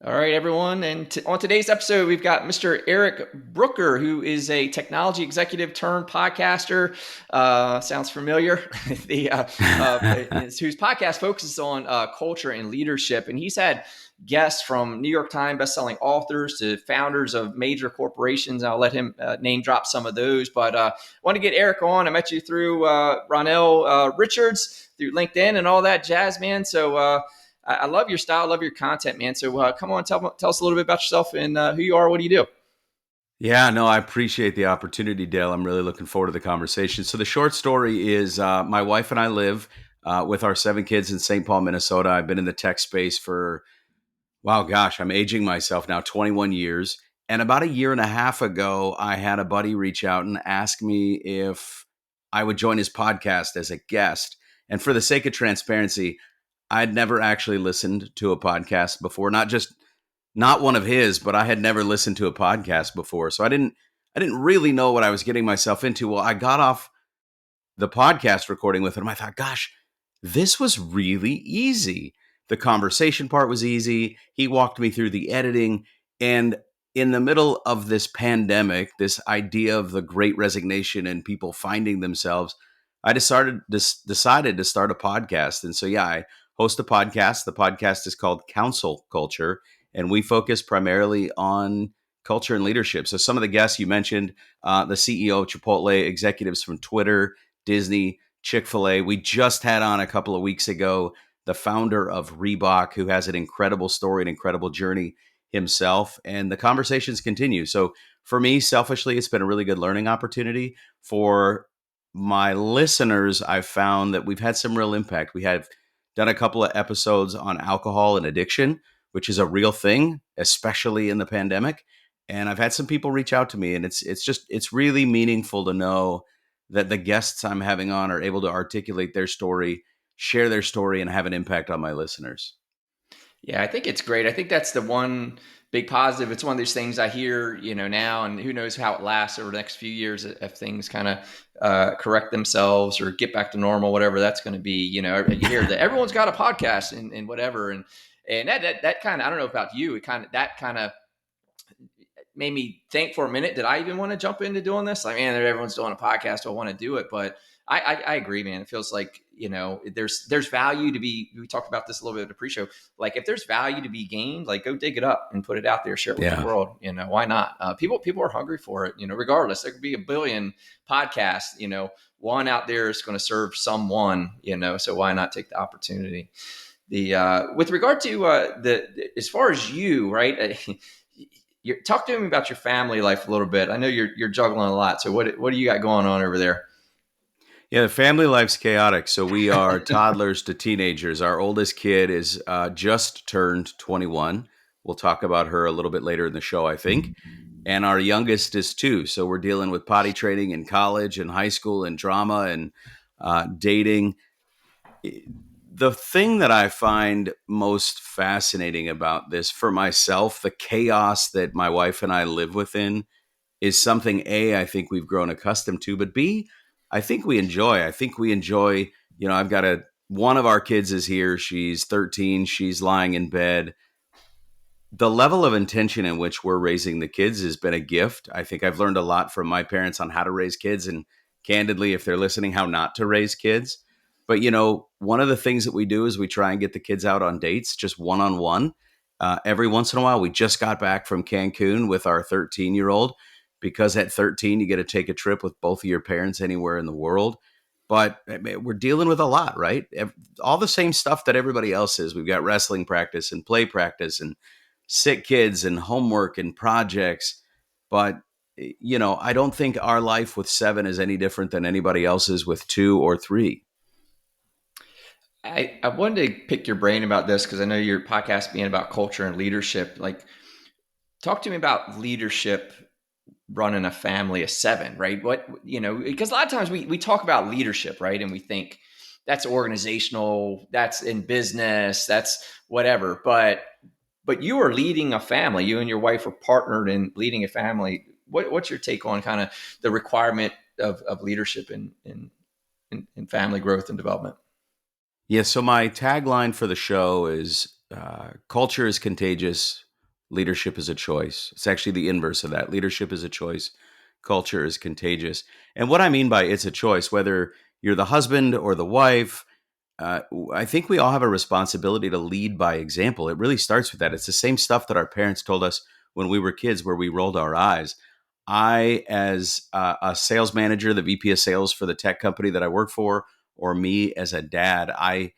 All right, everyone. And on today's episode, we've got Mr. Eric Brooker, who is a technology executive turned podcaster. Sounds familiar. Whose podcast focuses on culture and leadership. And he's had guests from New York Times bestselling authors to founders of major corporations. I'll let him name drop some of those. But I want to get Eric on. I met you through Ronell Richards through LinkedIn and all that jazz, man. So I love your style, love your content, man. So come on, tell us a little bit about yourself and who you are. What do you do? Yeah, no, I appreciate the opportunity, Dale. I'm really looking forward to the conversation. So the short story is my wife and I live with our 7 kids in St. Paul, Minnesota. I've been in the tech space for, wow, gosh, I'm aging myself now, 21 years. And about a year and a half ago, I had a buddy reach out and ask me if I would join his podcast as a guest. And for the sake of transparency, I'd never actually listened to a podcast before, not one of his, but I had never listened to a podcast before. So I didn't really know what I was getting myself into. Well, I got off the podcast recording with him. I thought, gosh, this was really easy. The conversation part was easy. He walked me through the editing. And in the middle of this pandemic, this idea of the great resignation and people finding themselves, I decided to start a podcast. And so, yeah, I host a podcast. The podcast is called Counsel Culture, and we focus primarily on culture and leadership. So some of the guests you mentioned, the CEO of Chipotle, executives from Twitter, Disney, Chick-fil-A. We just had on a couple of weeks ago the founder of Reebok, who has an incredible story, an incredible journey himself. And the conversations continue. So for me, selfishly, it's been a really good learning opportunity. For my listeners, I've found that we've had some real impact. We have done a couple of episodes on alcohol and addiction, which is a real thing, especially in the pandemic. And I've had some people reach out to me, and it's really meaningful to know that the guests I'm having on are able to articulate their story, share their story, and have an impact on my listeners. Yeah, I think it's great. I think that's the one big positive. It's one of those things I hear, now, and who knows how it lasts over the next few years if things kind of correct themselves or get back to normal, whatever that's going to be. You hear that everyone's got a podcast and whatever, and that kind of, I don't know about you, that kind of made me think for a minute, did I even want to jump into doing this? Like, man, everyone's doing a podcast. I want to do it. But I agree, man. It feels like, there's value to be, we talked about this a little bit at the pre-show. Like if there's value to be gained, like go dig it up and put it out there, share it with the Yeah. world. Why not? People are hungry for it, regardless. There could be a billion podcasts, one out there is going to serve someone, so why not take the opportunity? With regard to as far as you, right? Talk to me about your family life a little bit. I know you're juggling a lot. So what do you got going on over there? Yeah, the family life's chaotic. So we are toddlers to teenagers. Our oldest kid is just turned 21. We'll talk about her a little bit later in the show, I think. And our youngest is 2. So we're dealing with potty training in college and high school and drama and dating. The thing that I find most fascinating about this for myself, the chaos that my wife and I live within, is something I think we've grown accustomed to, but B, I think we enjoy. I think we enjoy, I've got one of our kids is here. She's 13. She's lying in bed. The level of intention in which we're raising the kids has been a gift. I think I've learned a lot from my parents on how to raise kids, and candidly, if they're listening, how not to raise kids. But, one of the things that we do is we try and get the kids out on dates, just one-on-one. Every once in a while, we just got back from Cancun with our 13-year-old, because at 13, you get to take a trip with both of your parents anywhere in the world. But I mean, we're dealing with a lot, right? All the same stuff that everybody else is. We've got wrestling practice and play practice and sick kids and homework and projects. But, I don't think our life with 7 is any different than anybody else's with 2 or 3. I wanted to pick your brain about this because I know your podcast being about culture and leadership. Like, talk to me about leadership running a family of 7, right? Because a lot of times we talk about leadership, right? And we think that's organizational, that's in business, that's whatever. But you are leading a family. You and your wife are partnered in leading a family. What's your take on kind of the requirement of leadership in family growth and development? Yeah, so my tagline for the show is culture is contagious, leadership is a choice. It's actually the inverse of that. Leadership is a choice. Culture is contagious. And what I mean by it's a choice, whether you're the husband or the wife, uh, I think we all have a responsibility to lead by example. It really starts with that. It's the same stuff that our parents told us when we were kids, where we rolled our eyes. I, as a sales manager, the VP of sales for the tech company that I work for, or me as a dad, I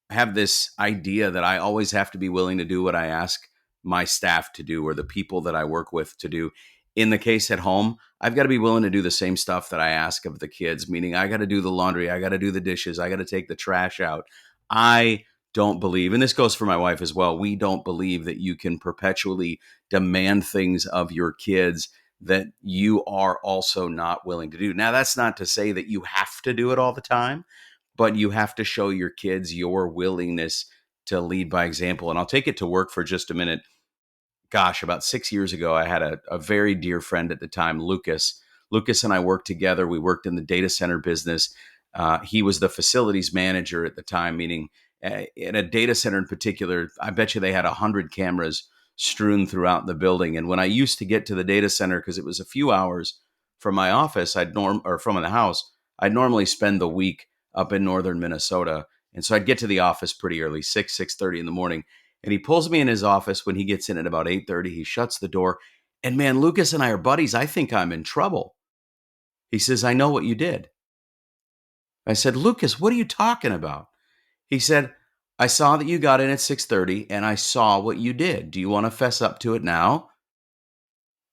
have this idea that I always have to be willing to do what I ask my staff to do or the people that I work with to do. In the case at home, I've got to be willing to do the same stuff that I ask of the kids, meaning I got to do the laundry, I got to do the dishes, I got to take the trash out. I don't believe, and this goes for my wife as well, we don't believe that you can perpetually demand things of your kids that you are also not willing to do. Now, that's not to say that you have to do it all the time, but you have to show your kids your willingness to lead by example. And I'll take it to work for just a minute. Gosh, about 6 years ago, I had a very dear friend at the time, Lucas. Lucas and I worked together. We worked in the data center business. He was the facilities manager at the time, meaning in a data center in particular, I bet you they had 100 cameras strewn throughout the building. And when I used to get to the data center, because it was a few hours from my office, or from the house, I'd normally spend the week up in northern Minnesota. And so I'd get to the office pretty early, 6:30 in the morning. And he pulls me in his office when he gets in at about 8:30. He shuts the door. And man, Lucas and I are buddies. I think I'm in trouble. He says, I know what you did. I said, Lucas, what are you talking about? He said, I saw that you got in at 6:30 and I saw what you did. Do you want to fess up to it now?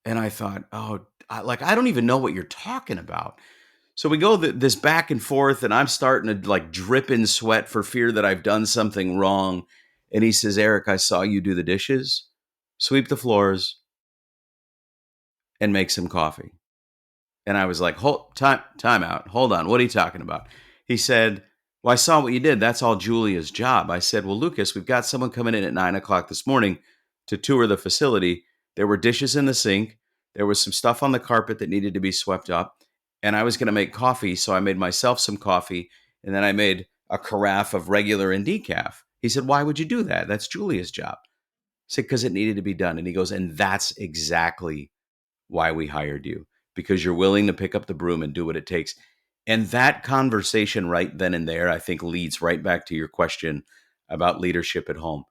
And I thought, I don't even know what you're talking about. So we go this back and forth, and I'm starting to like drip in sweat for fear that I've done something wrong. And he says, Eric, I saw you do the dishes, sweep the floors, and make some coffee. And I was like, time out. Hold on. What are you talking about? He said, well, I saw what you did. That's all Julia's job. I said, well, Lucas, we've got someone coming in at 9 o'clock this morning to tour the facility. There were dishes in the sink. There was some stuff on the carpet that needed to be swept up. And I was going to make coffee. So I made myself some coffee. And then I made a carafe of regular and decaf. He said, why would you do that? That's Julia's job. I said, because it needed to be done. And he goes, and that's exactly why we hired you, because you're willing to pick up the broom and do what it takes. And that conversation right then and there, I think, leads right back to your question about leadership at home.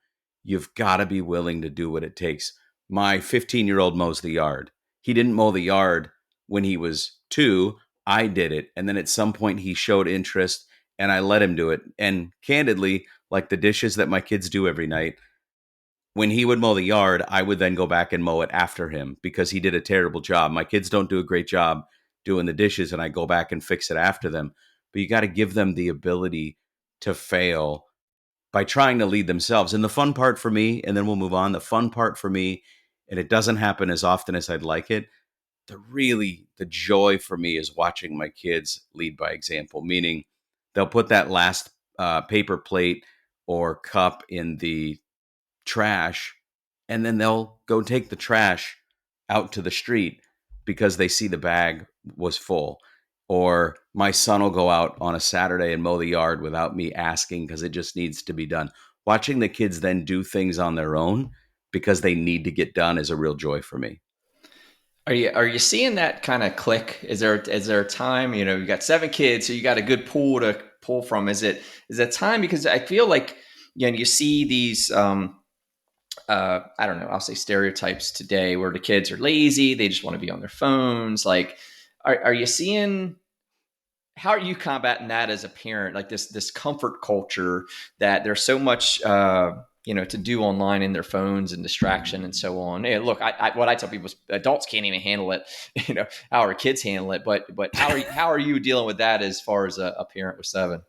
You've got to be willing to do what it takes. My 15-year-old mows the yard. He didn't mow the yard when he was 2. I did it. And then at some point he showed interest and I let him do it. And candidly, like the dishes that my kids do every night, when he would mow the yard, I would then go back and mow it after him because he did a terrible job. My kids don't do a great job doing the dishes, and I go back and fix it after them. But you got to give them the ability to fail by trying to lead themselves. And the fun part for me, and then we'll move on, the fun part for me, and it doesn't happen as often as I'd like it, the joy for me is watching my kids lead by example, meaning they'll put that last paper plate or cup in the trash, and then they'll go take the trash out to the street because they see the bag was full. Or my son will go out on a Saturday and mow the yard without me asking because it just needs to be done. Watching the kids then do things on their own because they need to get done is a real joy for me. Are you seeing that kind of click? Is there a time, you got 7 kids, so you got a good pool to pull from? Is that time? Because I feel like, you see these I don't know, I'll say stereotypes today where the kids are lazy, they just want to be on their phones. Like, are you seeing, how are you combating that as a parent? Like this comfort culture that there's so much to do online in their phones and distraction and so on. Hey, look, what I tell people is adults can't even handle it. How our kids handle it, but how are you dealing with that as far as a parent with 7?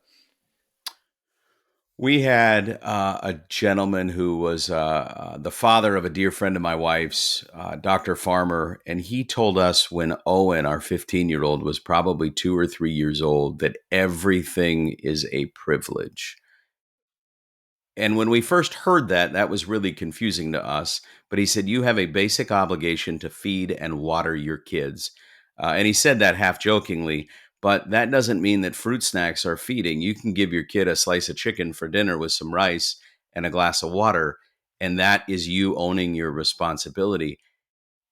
We had a gentleman who was the father of a dear friend of my wife's, Dr. Farmer, and he told us when Owen, our 15-year-old, was probably 2 or 3 years old, that everything is a privilege. And when we first heard that, that was really confusing to us. But he said, you have a basic obligation to feed and water your kids. And he said that half jokingly, but that doesn't mean that fruit snacks are feeding. You can give your kid a slice of chicken for dinner with some rice and a glass of water, And that is you owning your responsibility.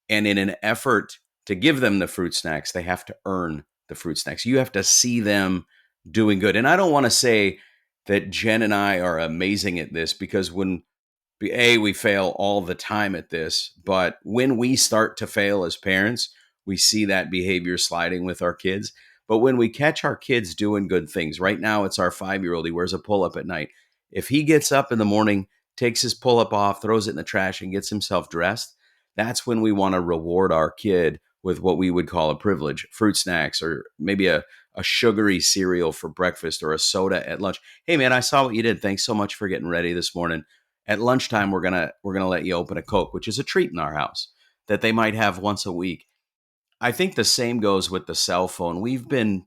And in an effort to give them the fruit snacks, they have to earn the fruit snacks. You have to see them doing good. And I don't want to say that Jen and I are amazing at this, because we fail all the time at this, but when we start to fail as parents, we see that behavior sliding with our kids. But when we catch our kids doing good things, right now it's our 5-year-old. He wears a pull up at night. If he gets up in the morning, takes his pull up off, throws it in the trash, and gets himself dressed, that's when we want to reward our kid with what we would call a privilege: fruit snacks, or maybe a sugary cereal for breakfast, or a soda at lunch. Hey man, I saw what you did. Thanks so much for getting ready this morning. At lunchtime, we're gonna let you open a Coke, which is a treat in our house that they might have once a week. I think the same goes with the cell phone. We've been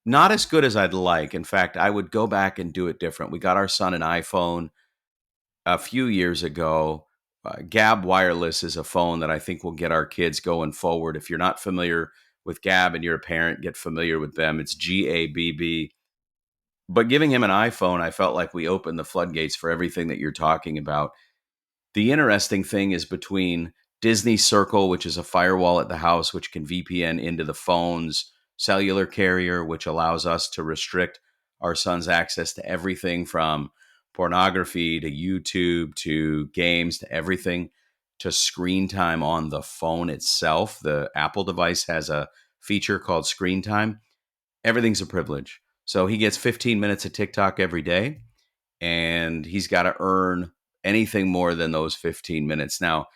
not as good as I'd like. In fact, I would go back and do it different. We got our son an iPhone a few years ago. Gab Wireless is a phone that I think will get our kids going forward. If you're not familiar with Gab and you're a parent, get familiar with them. It's GABB. But giving him an iPhone, I felt like we opened the floodgates for everything that you're talking about. The interesting thing is, between Disney Circle, which is a firewall at the house, which can VPN into the phone's cellular carrier, which allows us to restrict our son's access to everything from pornography to YouTube to games to everything, to screen time on the phone itself. The Apple device has a feature called screen time. Everything's a privilege. So he gets 15 minutes of TikTok every day, and he's got to earn anything more than those 15 minutes. Now,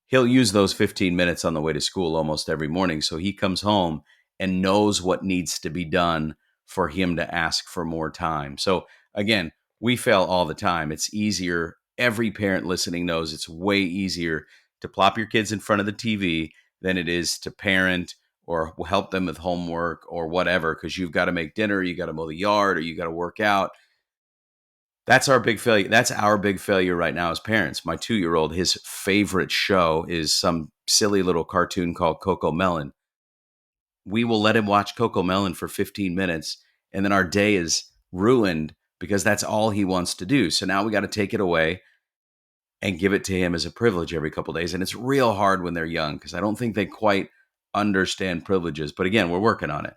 he'll use those 15 minutes on the way to school almost every morning. So he comes home and knows what needs to be done for him to ask for more time. So again, we fail all the time. It's easier. Every parent listening knows it's way easier to plop your kids in front of the TV than it is to parent or help them with homework or whatever, because you've got to make dinner, you got to mow the yard, or you got to work out. That's our big failure. That's our big failure right now as parents. My 2-year-old, his favorite show is some silly little cartoon called Coco Melon. We will let him watch Coco Melon for 15 minutes, and then our day is ruined because that's all he wants to do. So now we got to take it away and give it to him as a privilege every couple of days. And it's real hard when they're young, because I don't think they quite understand privileges. But again, we're working on it.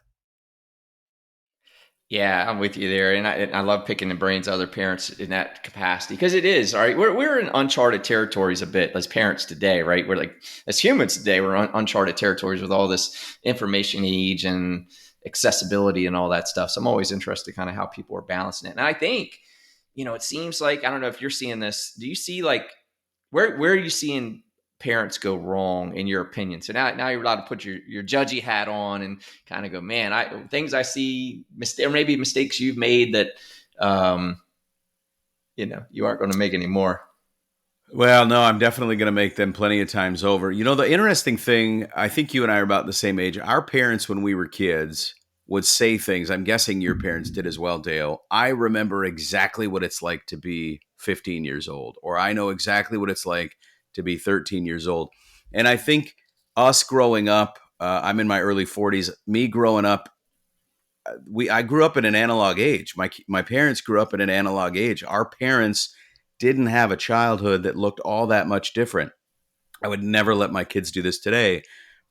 Yeah, I'm with you there, and I love picking the brains of other parents in that capacity, because it is all right. We're in uncharted territories a bit as parents today, right? We're like, as humans today, we're on uncharted territories with all this information age and accessibility and all that stuff. So I'm always interested kind of how people are balancing it. And I think, it seems like, I don't know if you're seeing this. Do you see, like, where are you seeing parents go wrong in your opinion? So now you're allowed to put your judgy hat on and kind of go, man, things I see, or maybe mistakes you've made that um, you aren't going to make anymore. Well, no, I'm definitely going to make them plenty of times over. The interesting thing, I think you and I are about the same age. Our parents, when we were kids, would say things. I'm guessing your parents did as well, Dale. I remember exactly what it's like to be 15 years old, or I know exactly what it's like to be 13 years old. And I think us growing up, I'm in my early 40s, me growing up, I grew up in an analog age. My parents grew up in an analog age. Our parents didn't have a childhood that looked all that much different. I would never let my kids do this today,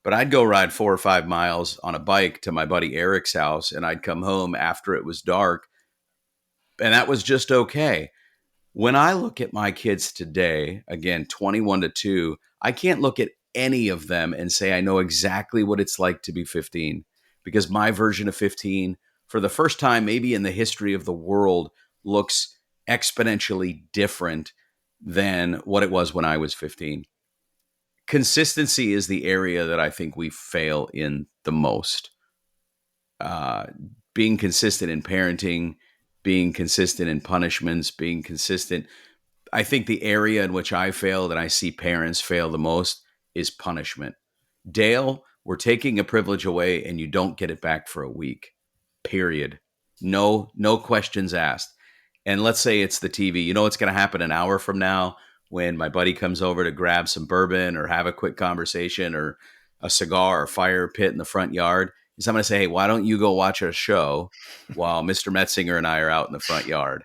but I'd go ride 4 or 5 miles on a bike to my buddy Eric's house, and I'd come home after it was dark, and that was just okay. When I look at my kids today, again, 21 to 2, I can't look at any of them and say I know exactly what it's like to be 15, because my version of 15, for the first time maybe in the history of the world, looks exponentially different than what it was when I was 15. Consistency is the area that I think we fail in the most. Uh, Being consistent in parenting, being consistent in punishments, being consistent. I think the area in which I failed and I see parents fail the most is punishment. Dale, we're taking a privilege away and you don't get it back for a week. Period. No questions asked. And let's say it's the TV. You know what's going to happen an hour from now when my buddy comes over to grab some bourbon or have a quick conversation or a cigar or fire pit in the front yard? Is I'm going to say, hey, why don't you go watch a show while Mr. Metzinger and I are out in the front yard?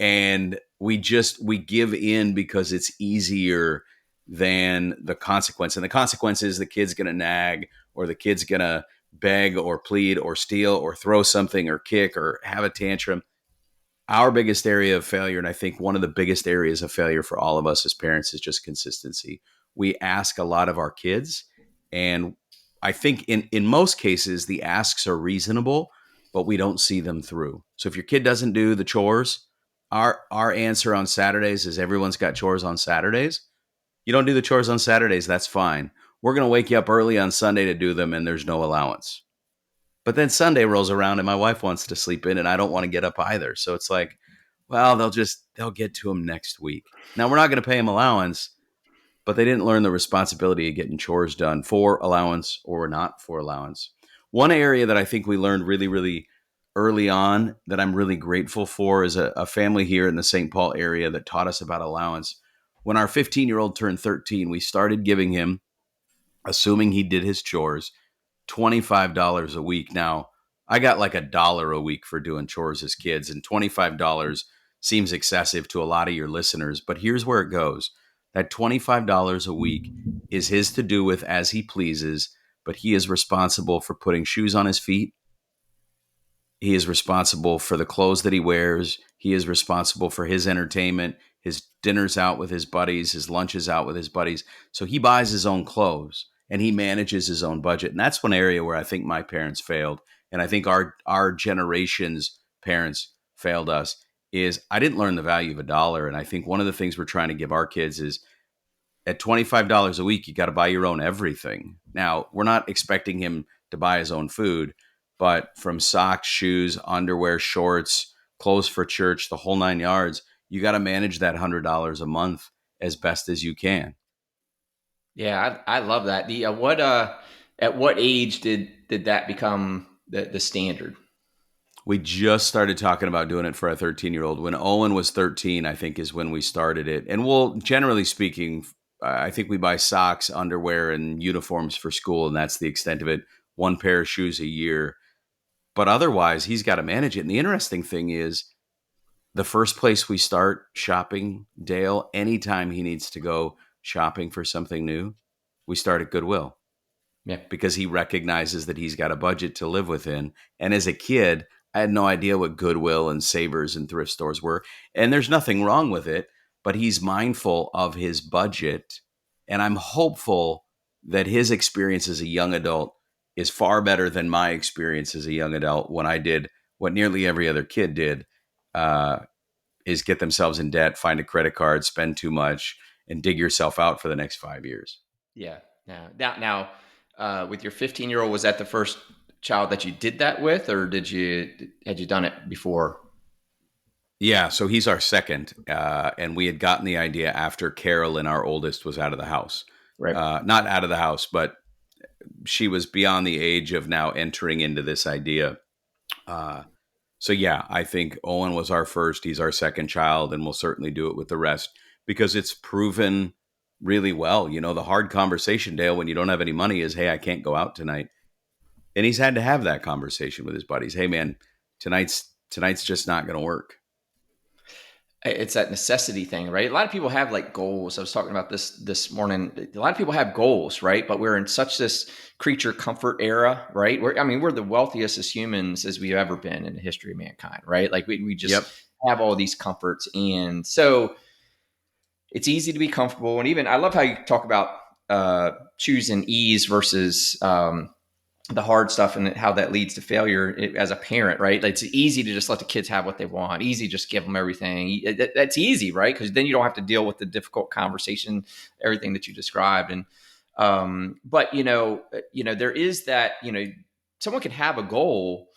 and we give in because it's easier than the consequence. And the consequence is the kid's going to nag, or the kid's going to beg or plead or steal or throw something or kick or have a tantrum. Our biggest area of failure, and I think one of the biggest areas of failure for all of us as parents, is just consistency. We ask a lot of our kids, and I think in most cases the asks are reasonable, but we don't see them through. So if your kid doesn't do the chores, our answer on Saturdays is everyone's got chores on Saturdays. You don't do the chores on Saturdays, that's fine. We're going to wake you up early on Sunday to do them, and there's no allowance. But then Sunday rolls around and my wife wants to sleep in and I don't want to get up either. So it's like, well, they'll get to them next week. Now we're not going to pay them allowance, but they didn't learn the responsibility of getting chores done for allowance or not for allowance. One area that I think we learned really, really early on that I'm really grateful for is a family here in the St. Paul area that taught us about allowance. When our 15-year-old turned 13, we started giving him, assuming he did his chores, $25 a week. Now, I got like $1 a week for doing chores as kids, and $25 seems excessive to a lot of your listeners, but here's where it goes. That $25 a week is his to do with as he pleases, but he is responsible for putting shoes on his feet. He is responsible for the clothes that he wears. He is responsible for his entertainment, his dinners out with his buddies, his lunches out with his buddies. So he buys his own clothes and he manages his own budget. And that's one area where I think my parents failed. And I think our generation's parents failed us is I didn't learn the value of a dollar. And I think one of the things we're trying to give our kids is at $25 a week, you got to buy your own everything. Now, we're not expecting him to buy his own food, but from socks, shoes, underwear, shorts, clothes for church, the whole 9 yards, you got to manage that $100 a month as best as you can. Yeah, I love that. The what at what age did that become the standard? We just started talking about doing it for a 13-year-old. When Owen was 13, I think is when we started it. And we'll, generally speaking, I think we buy socks, underwear, and uniforms for school, and that's the extent of it. One pair of shoes a year. But otherwise, he's got to manage it. And the interesting thing is, the first place we start shopping, Dale, anytime he needs to go shopping for something new, we start at Goodwill Yeah. because he recognizes that he's got a budget to live within. And as a kid, I had no idea what Goodwill and Savers and thrift stores were. And there's nothing wrong with it, but he's mindful of his budget. And I'm hopeful that his experience as a young adult is far better than my experience as a young adult when I did what nearly every other kid did, uh, is get themselves in debt, find a credit card, spend too much, and dig yourself out for the next 5 years. Yeah. Now, with your 15-year-old, was that the first child that you did that with, or had you done it before? Yeah, so he's our second, and we had gotten the idea after Carolyn, our oldest, was out of the house. Right. Not out of the house, but she was beyond the age of now entering into this idea. Uh, so yeah, I think Owen was our first. He's our second child, and we'll certainly do it with the rest because it's proven really well. You know, the hard conversation, Dale, when you don't have any money is, hey, I can't go out tonight. And he's had to have that conversation with his buddies. Hey, man, tonight's just not going to work. It's that necessity thing, right? A lot of people have like goals. I was talking about this morning. A lot of people have goals, right? But we're in such this creature comfort era, right? We're the wealthiest as humans as we've ever been in the history of mankind, right? Like we just Yep. have all these comforts, and so it's easy to be comfortable. And even I love how you talk about choosing ease versus the hard stuff and how that leads to failure as a parent, right? Like it's easy to just let the kids have what they want. Easy, just give them everything. That's easy, right? Because then you don't have to deal with the difficult conversation, everything that you described. And but there is that. Someone can have a goal,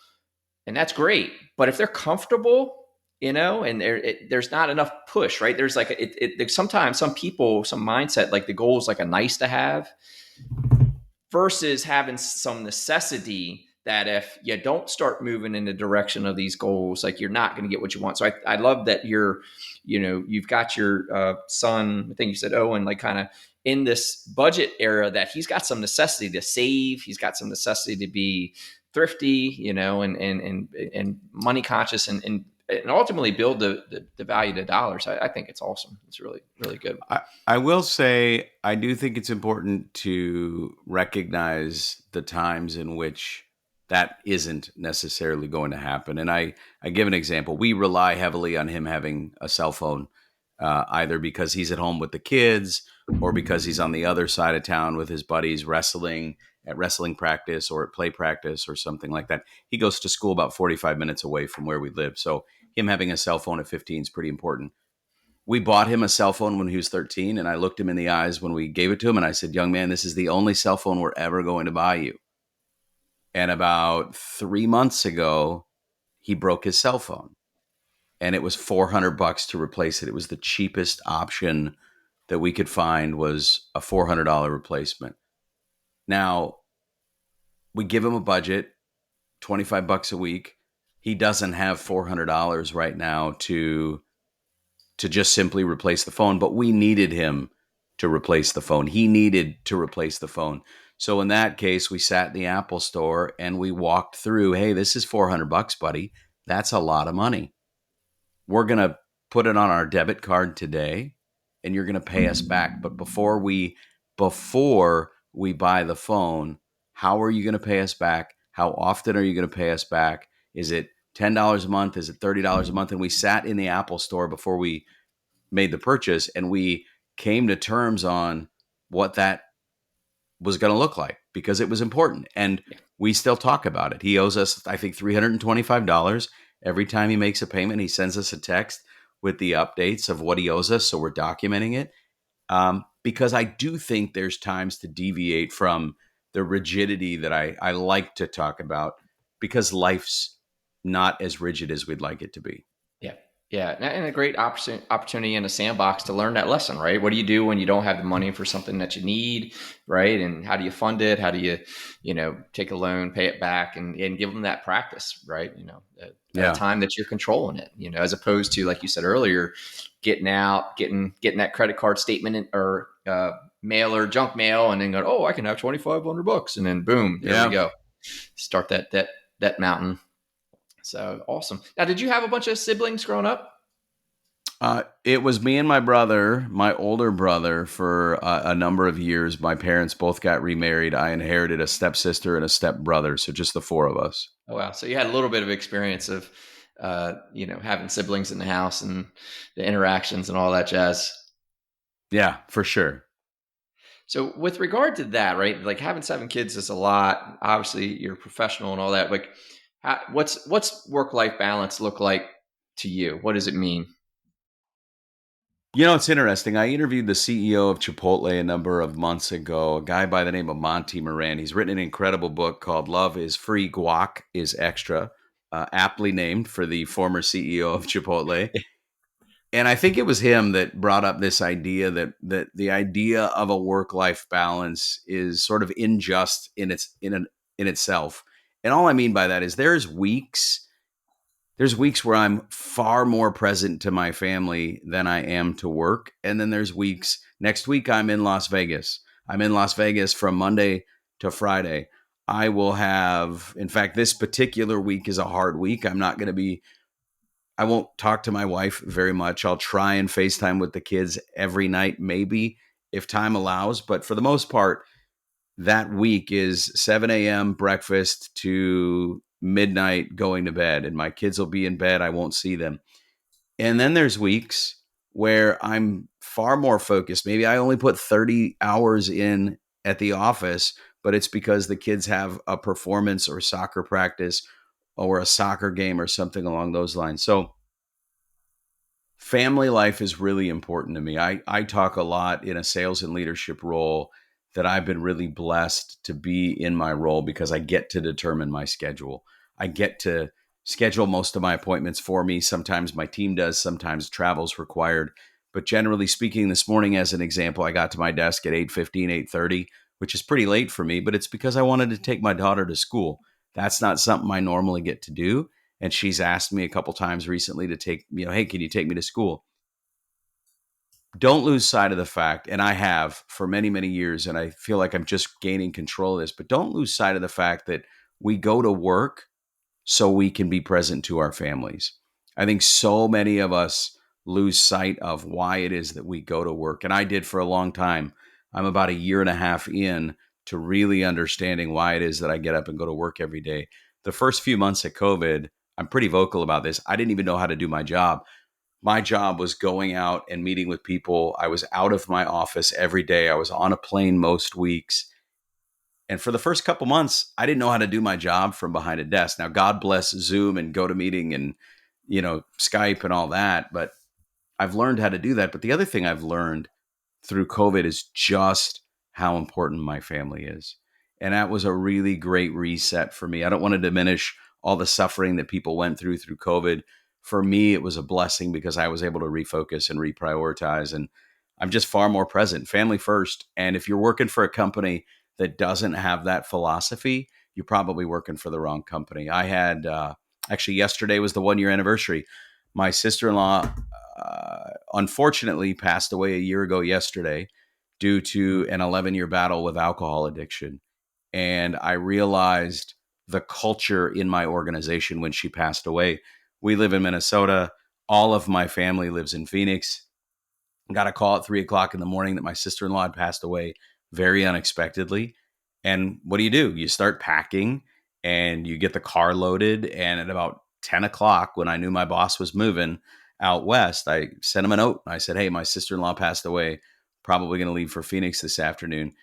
and that's great. But if they're comfortable, and there's not enough push, right? There's like sometimes some people, some mindset, like the goal is like a nice to have versus having some necessity that if you don't start moving in the direction of these goals, like you're not going to get what you want. So I love that you've got your son, I think you said Owen, like kind of in this budget era that he's got some necessity to save. He's got some necessity to be thrifty, and money conscious and and ultimately build the value to dollars. I think it's awesome. It's really, really good. I will say I do think it's important to recognize the times in which that isn't necessarily going to happen. And I give an example. We rely heavily on him having a cell phone, either because he's at home with the kids or because he's on the other side of town with his buddies wrestling at wrestling practice or at play practice or something like that. He goes to school about 45 minutes away from where we live. So him having a cell phone at 15 is pretty important. We bought him a cell phone when he was 13, and I looked him in the eyes when we gave it to him, and I said, young man, this is the only cell phone we're ever going to buy you. And about 3 months ago, he broke his cell phone, and it was $400 to replace it. It was the cheapest option that we could find, was a $400 replacement. Now, we give him a budget, $25 a week. He doesn't have $400 right now to just simply replace the phone, but we needed him to replace the phone. He needed to replace the phone. So in that case, we sat in the Apple store and we walked through, hey, this is $400, buddy. That's a lot of money. We're going to put it on our debit card today and you're going to pay us back. But before we buy the phone, how are you going to pay us back? How often are you going to pay us back? Is it $10 a month? Is it $30 a month? And we sat in the Apple store before we made the purchase and we came to terms on what that was going to look like because it was important. And Yeah. we still talk about it. He owes us, I think, $325 every time he makes a payment. He sends us a text with the updates of what he owes us. So we're documenting it. Because I do think there's times to deviate from the rigidity that I like to talk about because life's not as rigid as we'd like it to be. Yeah. Yeah. And a great opportunity in a sandbox to learn that lesson, right? What do you do when you don't have the money for something that you need, right? And how do you fund it? How do you, take a loan, pay it back and give them that practice, right? At a Yeah. time that you're controlling it, as opposed to, like you said earlier, getting out, getting that credit card statement or mail or junk mail and then going, oh, I can have $2,500. And then boom, there we Yeah. go. Start that mountain. So awesome. Now, did you have a bunch of siblings growing up? It was me and my brother, my older brother, for a number of years. My parents both got remarried. I inherited a stepsister and a stepbrother, so just the four of us. Oh, wow. So you had a little bit of experience of, having siblings in the house and the interactions and all that jazz. Yeah, for sure. So with regard to that, right? Like having seven kids is a lot. Obviously, you're a professional and all that. Like, what's work-life balance look like to you? What does it mean? You know, it's interesting. I interviewed the CEO of Chipotle a number of months ago, a guy by the name of Monty Moran. He's written an incredible book called Love is Free, Guac is Extra, aptly named for the former CEO of Chipotle. And I think it was him that brought up this idea that the idea of a work-life balance is sort of unjust in itself. And all I mean by that is there's weeks where I'm far more present to my family than I am to work. And then there's weeks, next week I'm in Las Vegas. I'm in Las Vegas from Monday to Friday. I will have, in fact, this particular week is a hard week. I won't talk to my wife very much. I'll try and FaceTime with the kids every night, maybe if time allows. But for the most part, that week is 7 a.m. breakfast to midnight going to bed. And my kids will be in bed. I won't see them. And then there's weeks where I'm far more focused. Maybe I only put 30 hours in at the office, but it's because the kids have a performance or soccer practice or a soccer game or something along those lines. So family life is really important to me. I talk a lot in a sales and leadership role that I've been really blessed to be in my role because I get to determine my schedule. I get to schedule most of my appointments for me. Sometimes my team does, sometimes travel's required. But generally speaking, this morning, as an example, I got to my desk at 8:15, 8:30, which is pretty late for me, but it's because I wanted to take my daughter to school. That's not something I normally get to do. And she's asked me a couple times recently to take, hey, can you take me to school? Don't lose sight of the fact, and I have for many, many years, and I feel like I'm just gaining control of this, but don't lose sight of the fact that we go to work so we can be present to our families. I think so many of us lose sight of why it is that we go to work. And I did for a long time. I'm about a year and a half in to really understanding why it is that I get up and go to work every day. The first few months of COVID, I'm pretty vocal about this. I didn't even know how to do my job. My job was going out and meeting with people. I was out of my office every day. I was on a plane most weeks. And for the first couple months, I didn't know how to do my job from behind a desk. Now, God bless Zoom and GoToMeeting and, Skype and all that. But I've learned how to do that. But the other thing I've learned through COVID is just how important my family is. And that was a really great reset for me. I don't want to diminish all the suffering that people went through COVID. For me, it was a blessing because I was able to refocus and reprioritize. And I'm just far more present, family first. And if you're working for a company that doesn't have that philosophy, you're probably working for the wrong company. I had, actually, yesterday was the 1 year anniversary. My sister in law, unfortunately, passed away a year ago yesterday due to an 11-year battle with alcohol addiction. And I realized the culture in my organization when she passed away. We live in Minnesota. All of my family lives in Phoenix. Got a call at 3 o'clock in the morning that my sister-in-law had passed away very unexpectedly. And what do? You start packing and you get the car loaded. And at about 10 o'clock, when I knew my boss was moving out west, I sent him a note. I said, hey, my sister-in-law passed away. Probably going to leave for Phoenix this afternoon.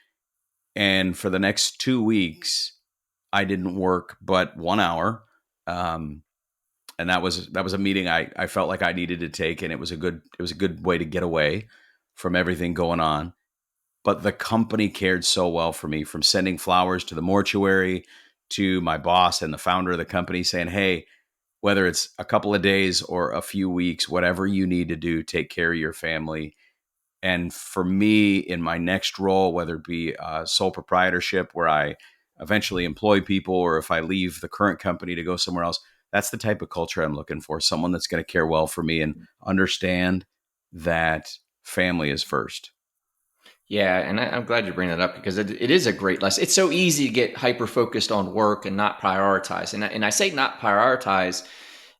And for the next 2 weeks, I didn't work but 1 hour. And that was a meeting I felt like I needed to take, and it was a good way to get away from everything going on. But the company cared so well for me, from sending flowers to the mortuary to my boss and the founder of the company saying, hey, whether it's a couple of days or a few weeks, whatever you need to do, take care of your family. And for me, in my next role, whether it be sole proprietorship, where I eventually employ people, or if I leave the current company to go somewhere else, that's the type of culture I'm looking for. Someone that's going to care well for me and understand that family is first. Yeah, and I'm glad you bring that up because it is a great lesson. It's so easy to get hyper focused on work and not prioritize. And I say not prioritize.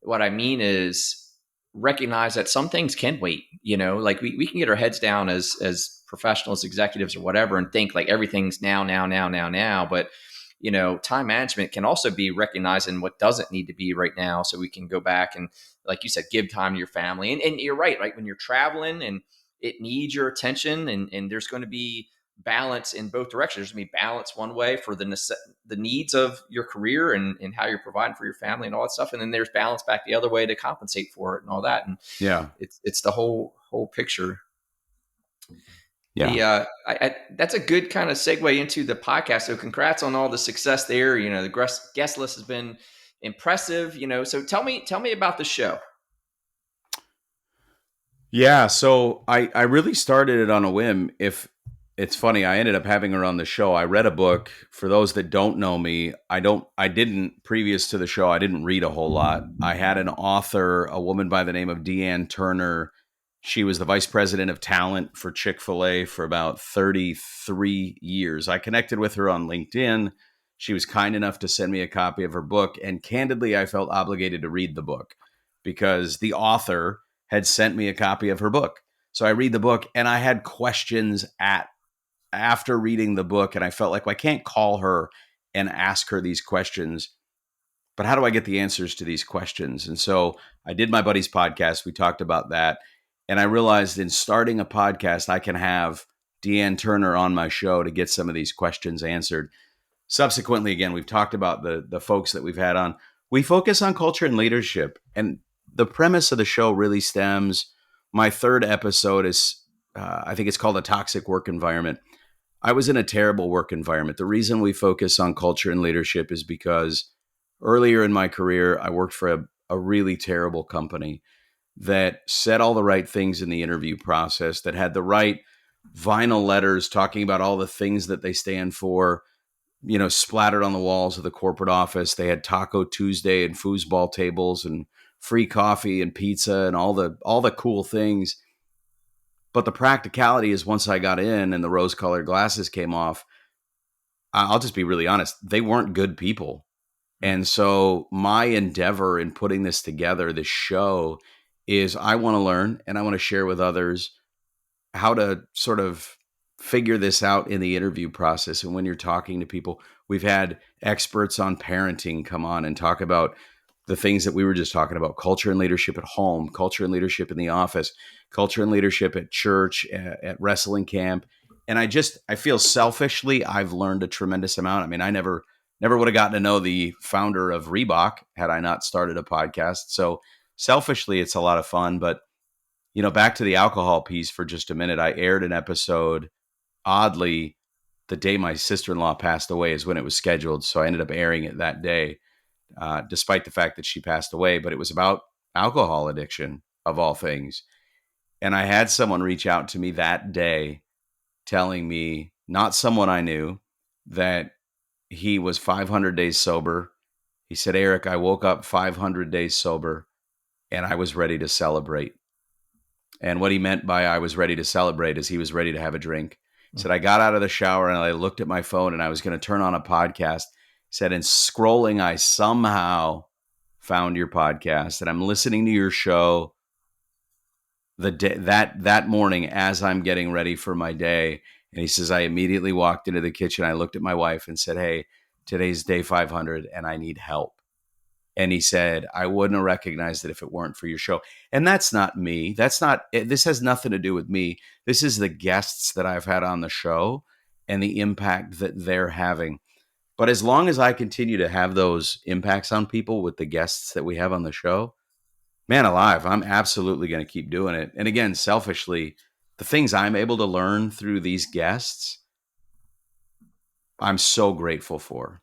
What I mean is recognize that some things can wait. Like we can get our heads down as professionals, executives, or whatever, and think like everything's now, now, now, now, now. But time management can also be recognizing what doesn't need to be right now, so we can go back and, like you said, give time to your family. And you're right, right? When you're traveling and it needs your attention, and there's going to be balance in both directions. There's going to be balance one way for the needs of your career and how you're providing for your family and all that stuff, and then there's balance back the other way to compensate for it and all that. And Yeah. it's the whole picture. Yeah. That's a good kind of segue into the podcast. So congrats on all the success there. The guest list has been impressive. So tell me about the show. Yeah, so I really started it on a whim. If it's funny, I ended up having her on the show. I read a book. For those that don't know me, I didn't previous to the show, I didn't read a whole lot. I had an author, a woman by the name of Deanne Turner. She was the vice president of talent for Chick-fil-A for about 33 years. I connected with her on LinkedIn. She was kind enough to send me a copy of her book, and candidly, I felt obligated to read the book because the author had sent me a copy of her book. So I read the book and I had questions after reading the book, and I felt like, well, I can't call her and ask her these questions, but how do I get the answers to these questions? And so I did my buddy's podcast. We talked about that. And I realized in starting a podcast, I can have Deanne Turner on my show to get some of these questions answered. Subsequently, again, we've talked about the folks that we've had on. We focus on culture and leadership. And the premise of the show really stems. My third episode is, I think it's called A Toxic Work Environment. I was in a terrible work environment. The reason we focus on culture and leadership is because earlier in my career, I worked for a really terrible company that said all the right things in the interview process, that had the right vinyl letters talking about all the things that they stand for, splattered on the walls of the corporate office. They had Taco Tuesday and foosball tables and free coffee and pizza and all the cool things. But the practicality is, once I got in and the rose-colored glasses came off, I'll just be really honest, they weren't good people. And so my endeavor in putting this together, this show, is I want to learn and I want to share with others how to sort of figure this out in the interview process. And when you're talking to people, we've had experts on parenting come on and talk about the things that we were just talking about: culture and leadership at home, culture and leadership in the office, culture and leadership at church, at wrestling camp. And I feel selfishly, I've learned a tremendous amount. I mean, I never would have gotten to know the founder of Reebok had I not started a podcast. So selfishly, it's a lot of fun. But back to the alcohol piece for just a minute. I aired an episode, oddly, the day my sister-in-law passed away is when it was scheduled. So I ended up airing it that day, despite the fact that she passed away. But it was about alcohol addiction, of all things. And I had someone reach out to me that day telling me, not someone I knew, that he was 500 days sober. He said, Eric, I woke up 500 days sober and I was ready to celebrate. And what he meant by I was ready to celebrate is he was ready to have a drink. He said, I got out of the shower and I looked at my phone and I was going to turn on a podcast. He said, in scrolling, I somehow found your podcast and I'm listening to your show that morning as I'm getting ready for my day. And he says, I immediately walked into the kitchen. I looked at my wife and said, hey, today's day 500 and I need help. And he said, I wouldn't have recognized it if it weren't for your show. And that's not me. This has nothing to do with me. This is the guests that I've had on the show and the impact that they're having. But as long as I continue to have those impacts on people with the guests that we have on the show, man alive, I'm absolutely going to keep doing it. And again, selfishly, the things I'm able to learn through these guests, I'm so grateful for.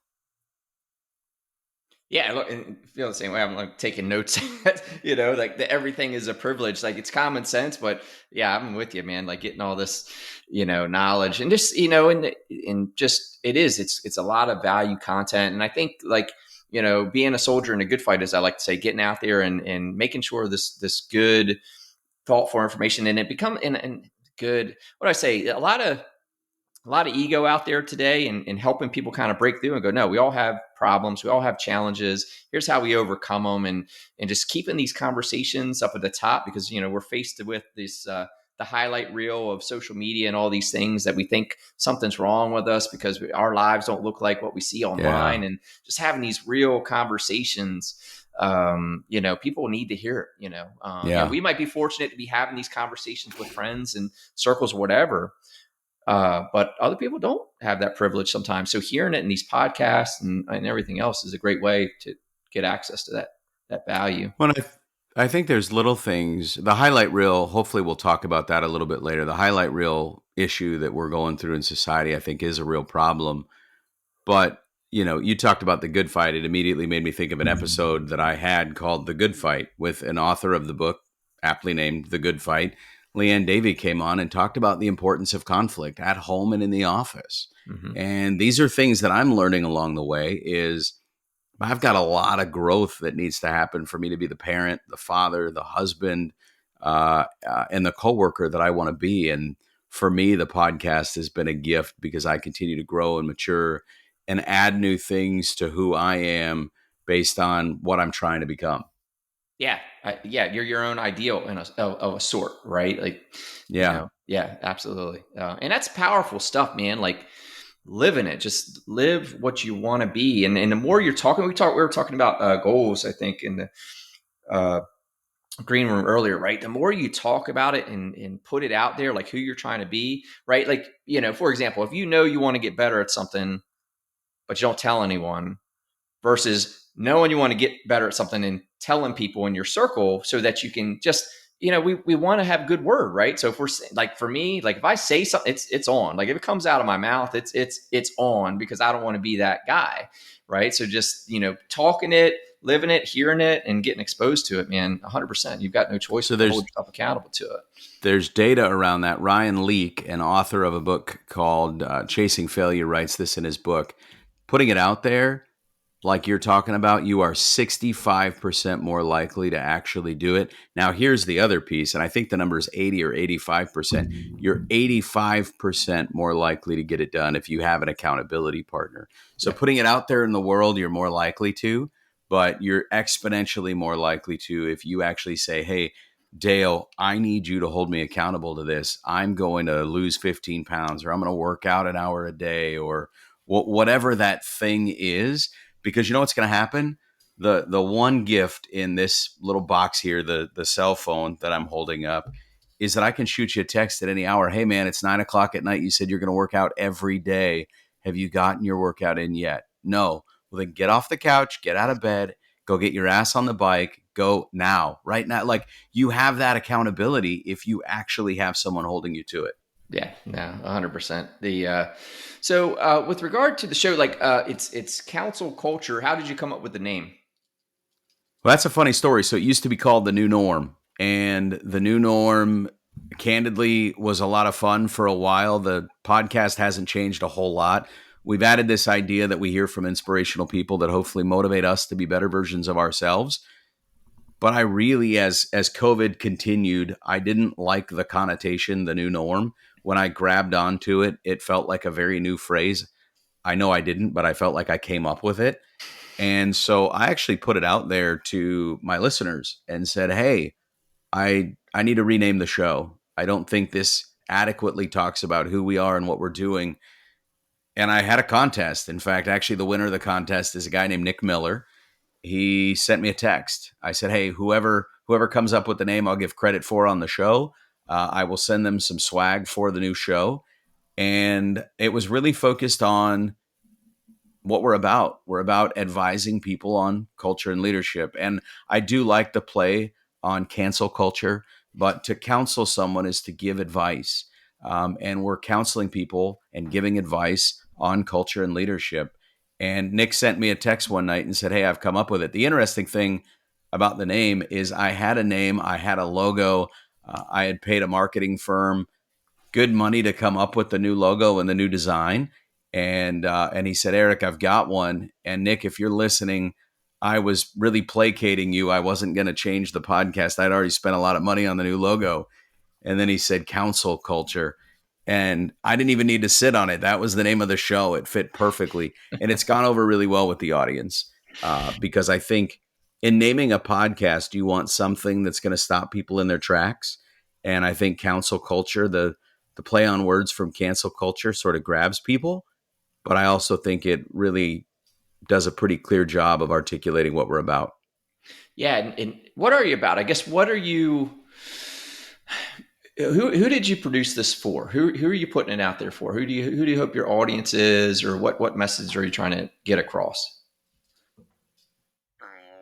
Yeah, look, and feel the same way. I'm like taking notes. Like everything is a privilege. Like it's common sense, but yeah, I'm with you, man. Like getting all this, knowledge and just, and just it's a lot of value content. And I think like, being a soldier in a good fight, as I like to say, getting out there and making sure this good, thoughtful information, and it become and good. What do I say? A lot of ego out there today and helping people kind of break through and go, no, we all have problems. We all have challenges. Here's how we overcome them. And just keeping these conversations up at the top because, we're faced with this, the highlight reel of social media and all these things that we think something's wrong with us because our lives don't look like what we see online. And just having these real conversations, people need to hear it, we might be fortunate to be having these conversations with friends and circles or whatever. But other people don't have that privilege sometimes. So hearing it in these podcasts and everything else is a great way to get access to that value. Well, I think there's little things. The highlight reel, hopefully we'll talk about that a little bit later. The highlight reel issue that we're going through in society, I think, is a real problem. But, you talked about the good fight. It immediately made me think of an episode that I had called The Good Fight with an author of the book, aptly named The Good Fight. Leanne Davey came on and talked about the importance of conflict at home and in the office. Mm-hmm. And these are things that I'm learning along the way is I've got a lot of growth that needs to happen for me to be the parent, the father, the husband, and the coworker that I want to be. And for me, the podcast has been a gift because I continue to grow and mature and add new things to who I am based on what I'm trying to become. Yeah. You're your own ideal of a sort, right? Like, yeah, absolutely. And that's powerful stuff, man. Like living it, just live what you want to be. And the more you're talking, we were talking about goals, I think in the green room earlier, right? The more you talk about it and put it out there, like who you're trying to be, right? Like, for example, if you want to get better at something, but you don't tell anyone versus knowing you want to get better at something and telling people in your circle so that you can just, we want to have good word, right? So if we're like, for me, like if I say something, it's on. Like if it comes out of my mouth, it's on because I don't want to be that guy, right? So just, talking it, living it, hearing it, and getting exposed to it, man, 100%. You've got no choice to hold yourself accountable to it. There's data around that. Ryan Leake, an author of a book called Chasing Failure, writes this in his book. Putting it out there like you're talking about, you are 65% more likely to actually do it. Now, here's the other piece, and I think the number is 80 or 85%. You're 85% more likely to get it done if you have an accountability partner. So Yeah. putting it out there in the world, you're more likely to, but you're exponentially more likely to if you actually say, hey, Dale, I need you to hold me accountable to this. I'm going to lose 15 pounds, or I'm going to work out an hour a day, or whatever that thing is, because you know what's going to happen. The one gift in this little box here, the cell phone that I'm holding up, is that I can shoot you a text at any hour. Hey man, it's 9 o'clock at night. You said you're going to work out every day. Have you gotten your workout in yet? No. Well, then get off the couch, get out of bed, go get your ass on the bike, go now, right now. Like, you have that accountability if you actually have someone holding you to it. Yeah, no, 100%. With regard to the show, like it's Counsel Culture. How did you come up with the name? Well, that's a funny story. So it used to be called The New Norm. And The New Norm, candidly, was a lot of fun for a while. The podcast hasn't changed a whole lot. We've added this idea that we hear from inspirational people that hopefully motivate us to be better versions of ourselves. But I really, as COVID continued, I didn't like the connotation, the new norm. When I grabbed onto it, it felt like a very new phrase. I know I didn't, but I felt like I came up with it. And so I actually put it out there to my listeners and said, "Hey, I need to rename the show. I don't think this adequately talks about who we are and what we're doing." And I had a contest. In fact, actually the winner of the contest is a guy named Nick Miller. He sent me a text. I said, "Hey, whoever comes up with the name I'll give credit for on the show, I will send them some swag for the new show." And it was really focused on what we're about. We're about advising people on culture and leadership. And I do like the play on cancel culture, but to counsel someone is to give advice. And we're counseling people and giving advice on culture and leadership. And Nick sent me a text one night and said, "Hey, I've come up with it." The interesting thing about the name is I had a name, I had a logo, I had paid a marketing firm good money to come up with the new logo and the new design. And he said, "Eric, I've got one." And Nick, if you're listening, I was really placating you. I wasn't going to change the podcast. I'd already spent a lot of money on the new logo. And then he said Counsel Culture. And I didn't even need to sit on it. That was the name of the show. It fit perfectly. And it's gone over really well with the audience, because I think in naming a podcast, you want something that's going to stop people in their tracks. And I think Counsel Culture, the play on words from cancel culture, sort of grabs people. But I also think it really does a pretty clear job of articulating what we're about. Yeah, and what are you about? I guess what are you? Who did you produce this for? Who are you putting it out there for? Who do you hope your audience is, or what message are you trying to get across?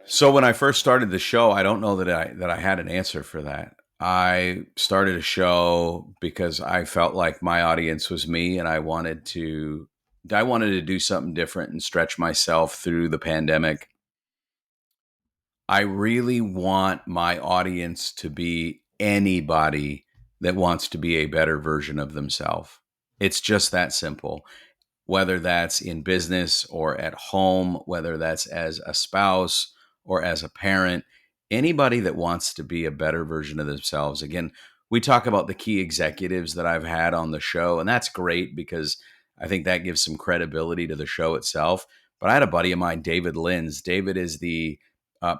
So when I first started the show, I don't know that I had an answer for that. I started a show because I felt like my audience was me, and I wanted to do something different and stretch myself through the pandemic. I really want my audience to be anybody that wants to be a better version of themselves. It's just that simple. Whether that's in business or at home, whether that's as a spouse or as a parent, anybody that wants to be a better version of themselves. Again, we talk about the key executives that I've had on the show, and that's great because I think that gives some credibility to the show itself. But I had a buddy of mine, David Linz. David is the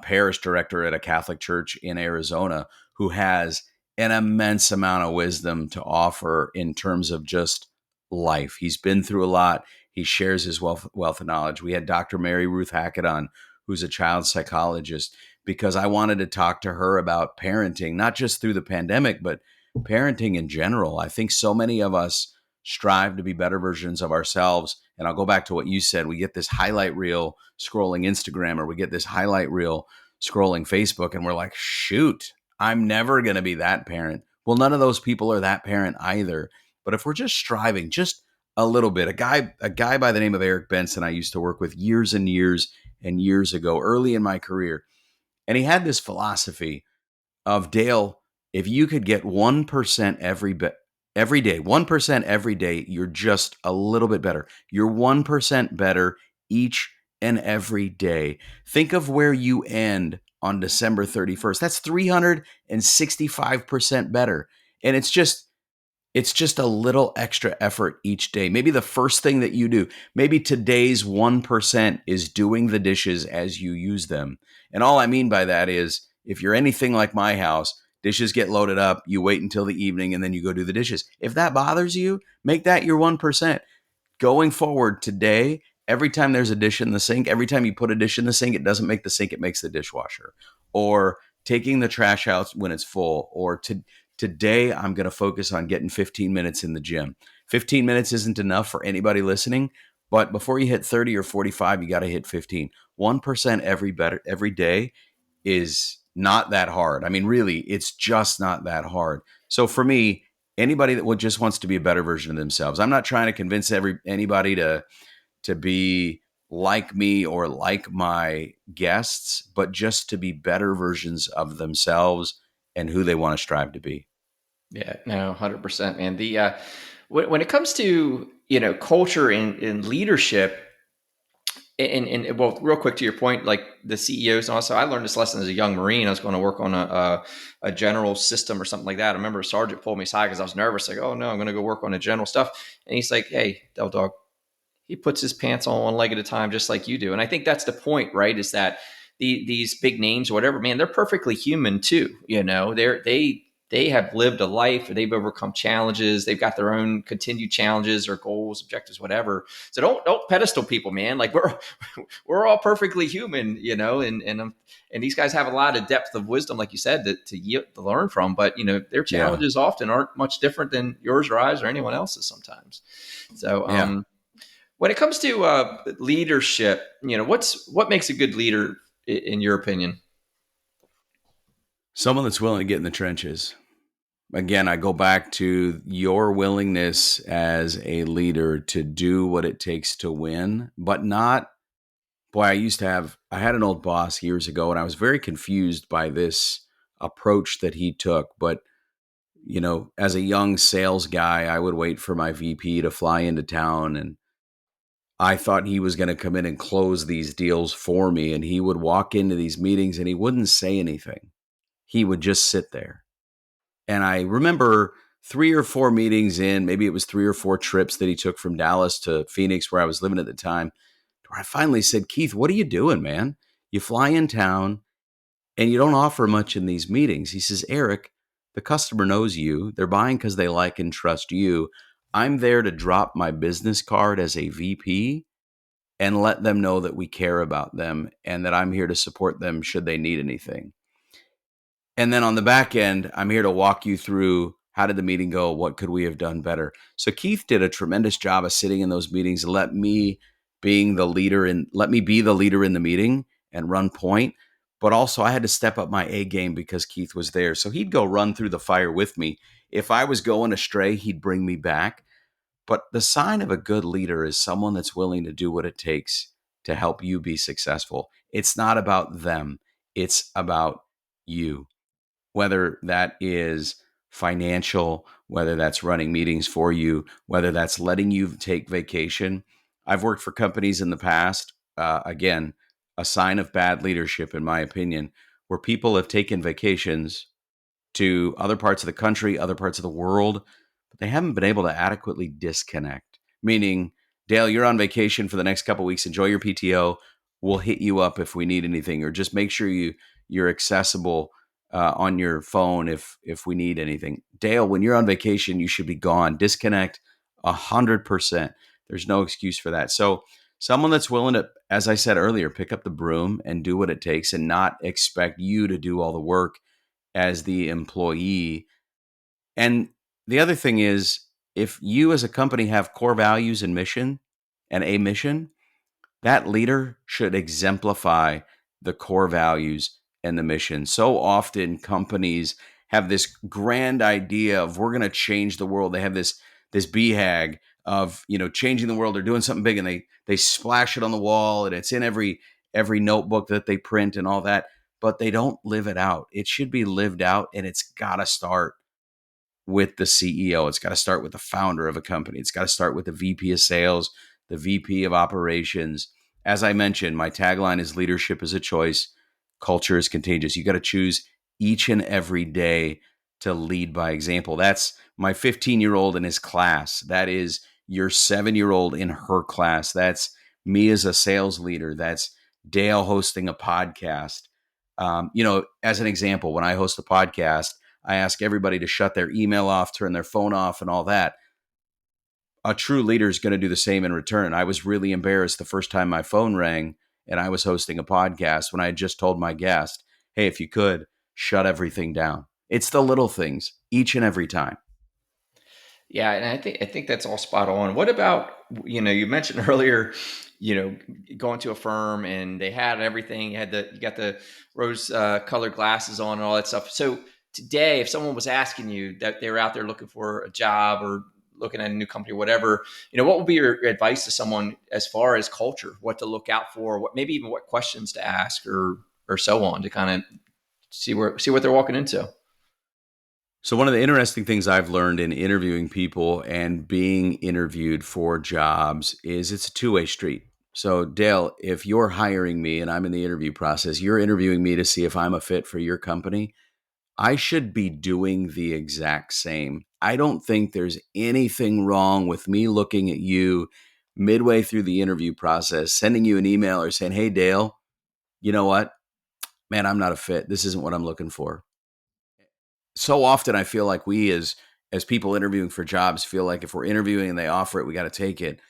parish director at a Catholic church in Arizona who has an immense amount of wisdom to offer in terms of just life. He's been through a lot. He shares his wealth of knowledge. We had Dr. Mary Ruth Hackett on, who's a child psychologist, because I wanted to talk to her about parenting, not just through the pandemic, but parenting in general. I think so many of us strive to be better versions of ourselves. And I'll go back to what you said. We get this highlight reel scrolling Instagram, or we get this highlight reel scrolling Facebook, and we're like, shoot, I'm never going to be that parent. Well, none of those people are that parent either. But if we're just striving just a little bit, a guy by the name of Eric Benson, I used to work with years and years and years ago, early in my career. And he had this philosophy of, Dale, if you could get 1% every day, 1% every day, you're just a little bit better. You're 1% better each and every day. Think of where you end on December 31st. That's 365% better. And it's just a little extra effort each day. Maybe the first thing that you do, maybe today's 1% is doing the dishes as you use them. And all I mean by that is if you're anything like my house, dishes get loaded up, you wait until the evening and then you go do the dishes. If that bothers you, make that your 1%. Going forward today, every time there's a dish in the sink, every time you put a dish in the sink, it doesn't make the sink, it makes the dishwasher. Or taking the trash out when it's full, or today I'm going to focus on getting 15 minutes in the gym. 15 minutes isn't enough for anybody listening, but before you hit 30 or 45, you got to hit 15. 1% every day is not that hard. I mean, really, it's just not that hard. So for me, anybody that just wants to be a better version of themselves, I'm not trying to convince anybody to be like me or like my guests, but just to be better versions of themselves and who they want to strive to be. Yeah, no, 100%, man. When it comes to, culture and leadership, and well, real quick to your point, like the CEOs, and also I learned this lesson as a young Marine. I was going to work on a general system or something like that. I remember a sergeant pulled me aside because I was nervous, like, oh no, I'm going to go work on the general stuff. And he's like, hey, Del Dog, he puts his pants on one leg at a time, just like you do. And I think that's the point, right? Is that these big names, or whatever, man, they're perfectly human too. They have lived a life, they've overcome challenges, they've got their own continued challenges or goals, objectives, whatever. So don't pedestal people, man. Like we're all perfectly human, and these guys have a lot of depth of wisdom, like you said, to learn from. But their Yeah. challenges often aren't much different than yours or ours or anyone else's sometimes. So Yeah. when it comes to leadership, what makes a good leader in your opinion? Someone that's willing to get in the trenches. Again, I go back to your willingness as a leader to do what it takes to win, but not, boy, I had an old boss years ago and I was very confused by this approach that he took. But, as a young sales guy, I would wait for my VP to fly into town and I thought he was going to come in and close these deals for me. And he would walk into these meetings and he wouldn't say anything. He would just sit there. And I remember 3 or 4 meetings in, maybe it was 3 or 4 trips that he took from Dallas to Phoenix, where I was living at the time, where I finally said, Keith, what are you doing, man? You fly in town and you don't offer much in these meetings. He says, Eric, the customer knows you. They're buying because they like and trust you. I'm there to drop my business card as a VP and let them know that we care about them and that I'm here to support them should they need anything. And then on the back end, I'm here to walk you through how did the meeting go? What could we have done better? So Keith did a tremendous job of sitting in those meetings and let me be the leader in the meeting and run point. But also I had to step up my A game because Keith was there. So he'd go run through the fire with me. If I was going astray, he'd bring me back. But the sign of a good leader is someone that's willing to do what it takes to help you be successful. It's not about them. It's about you, whether that is financial, whether that's running meetings for you, whether that's letting you take vacation. I've worked for companies in the past, again, a sign of bad leadership, in my opinion, where people have taken vacations to other parts of the country, other parts of the world, but they haven't been able to adequately disconnect. Meaning, Dale, you're on vacation for the next couple of weeks. Enjoy your PTO. We'll hit you up if we need anything, or just make sure you're accessible on your phone if we need anything. Dale, when you're on vacation, you should be gone. Disconnect 100%. There's no excuse for that. So someone that's willing to, as I said earlier, pick up the broom and do what it takes and not expect you to do all the work as the employee. And the other thing is, if you as a company have core values and mission and a mission, that leader should exemplify the core values and the mission. So often companies have this grand idea of we're going to change the world. They have this BHAG of, changing the world. They're doing something big and they splash it on the wall and it's in every notebook that they print and all that, but they don't live it out. It should be lived out, and it's got to start with the CEO. It's got to start with the founder of a company. It's got to start with the VP of sales, the VP of operations, As I mentioned, my tagline is leadership is a choice, culture is contagious. You got to choose each and every day to lead by example. That's my 15-year-old in his class. That is your 7-year-old in her class. That's me as a sales leader. That's Dale hosting a podcast. As an example, when I host a podcast, I ask everybody to shut their email off, turn their phone off, and all that. A true leader is going to do the same in return. I was really embarrassed the first time my phone rang and I was hosting a podcast when I had just told my guest, hey, if you could, shut everything down. It's the little things each and every time. Yeah, and I think that's all spot on. What about, you mentioned earlier, going to a firm and they had everything. You got the rose colored glasses on and all that stuff. So today, if someone was asking you that they were out there looking for a job or looking at a new company or whatever, what would be your advice to someone as far as culture, what to look out for, what maybe even what questions to ask or so on to kind of see what they're walking into? So, one of the interesting things I've learned in interviewing people and being interviewed for jobs is it's a two-way street. So, Dale, if you're hiring me and I'm in the interview process, you're interviewing me to see if I'm a fit for your company. I should be doing the exact same. I don't think there's anything wrong with me looking at you midway through the interview process, sending you an email or saying, hey, Dale, you know what? Man, I'm not a fit. This isn't what I'm looking for. So often I feel like we as people interviewing for jobs feel like if we're interviewing and they offer it, we got to take it.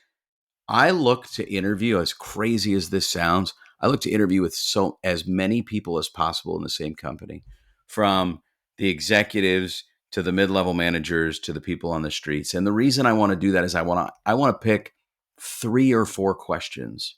I look to interview, as crazy as this sounds, I look to interview with as many people as possible in the same company, from the executives to the mid-level managers to the people on the streets. And the reason I want to do that is I want to pick 3 or 4 questions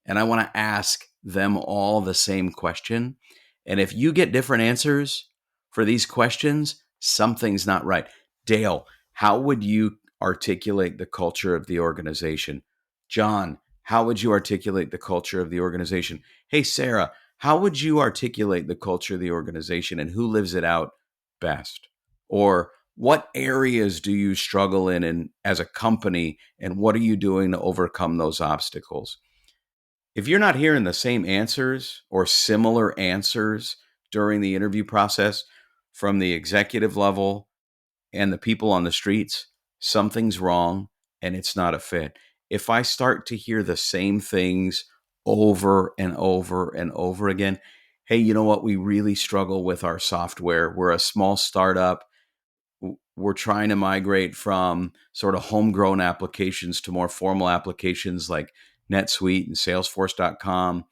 and I want to ask them all the same question. And if you get different answers for these questions, something's not right. Dale, how would you articulate the culture of the organization? John, how would you articulate the culture of the organization? Hey, Sarah, how would you articulate the culture of the organization and who lives it out best? Or what areas do you struggle in as a company and what are you doing to overcome those obstacles? If you're not hearing the same answers or similar answers during the interview process from the executive level and the people on the streets, something's wrong and it's not a fit. If I start to hear the same things over and over and over again, hey, you know what? We really struggle with our software. We're a small startup. We're trying to migrate from sort of homegrown applications to more formal applications like NetSuite and Salesforce.com.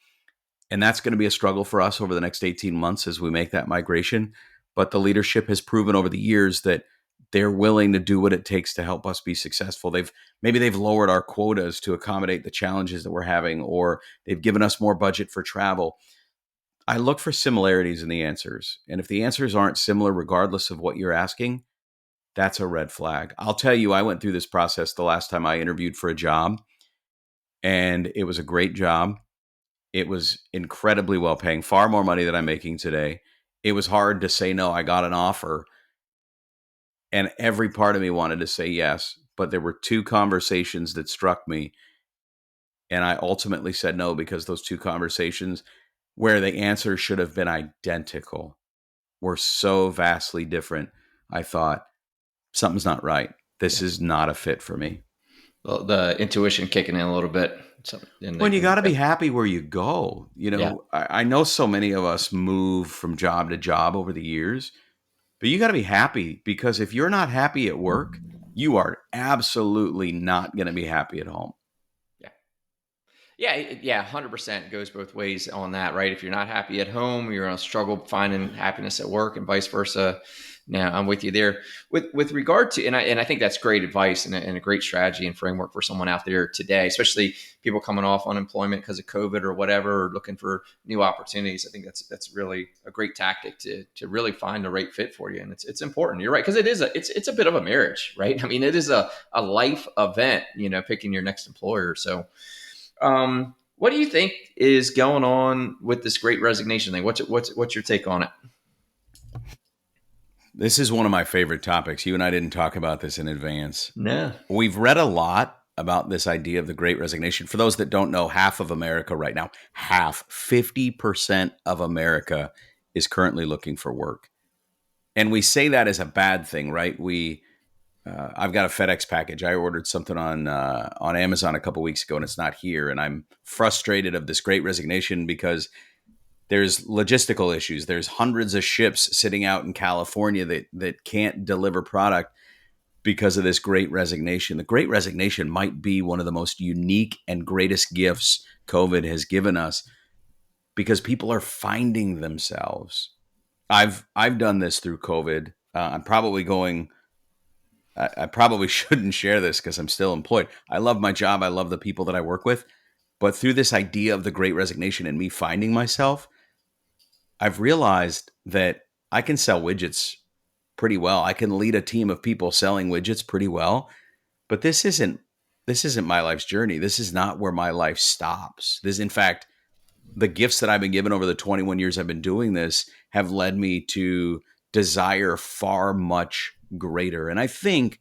And that's going to be a struggle for us over the next 18 months as we make that migration. But the leadership has proven over the years that they're willing to do what it takes to help us be successful. They've lowered our quotas to accommodate the challenges that we're having, or they've given us more budget for travel. I look for similarities in the answers. And if the answers aren't similar, regardless of what you're asking, that's a red flag. I'll tell you, I went through this process the last time I interviewed for a job, and it was a great job. It was incredibly well paying, far more money than I'm making today. It was hard to say no. I got an offer, and every part of me wanted to say yes. But there were 2 conversations that struck me, and I ultimately said no because those 2 conversations, where the answers should have been identical, were so vastly different. I thought, something's not right. This Yeah. is not a fit for me. Well, the intuition kicking in a little bit. So, When you got to be happy where you go. yeah, I know so many of us move from job to job over the years, but you got to be happy, because if you're not happy at work, you are absolutely not going to be happy at home. yeah. Yeah, 100% goes both ways on that, right? If you're not happy at home, you're going to struggle finding happiness at work, and vice versa. Now, I'm with you there. With regard to, and I think that's great advice and a great strategy and framework for someone out there today, especially people coming off unemployment because of COVID or whatever, or looking for new opportunities. I think that's really a great tactic to really find the right fit for you, and it's important. You're right, because it's a bit of a marriage, right? I mean, it is a life event, picking your next employer. So. What do you think is going on with this Great Resignation thing? What's your take on it? This is one of my favorite topics. You and I didn't talk about this in advance. No. We've read a lot about this idea of the great resignation. For those that don't know, half of America right now, 50% of America is currently looking for work. And we say that as a bad thing, right? I've got a FedEx package. I ordered something on Amazon a couple weeks ago, and it's not here. And I'm frustrated of this great resignation because there's logistical issues. There's hundreds of ships sitting out in California that can't deliver product because of this great resignation. The great resignation might be one of the most unique and greatest gifts COVID has given us because people are finding themselves. I've done this through COVID. I'm probably going. I probably shouldn't share this because I'm still employed. I love my job. I love the people that I work with. But through this idea of the great resignation and me finding myself, I've realized that I can sell widgets pretty well. I can lead a team of people selling widgets pretty well. But this isn't my life's journey. This is not where my life stops. This, in fact, the gifts that I've been given over the 21 years I've been doing this have led me to desire far much greater. And I think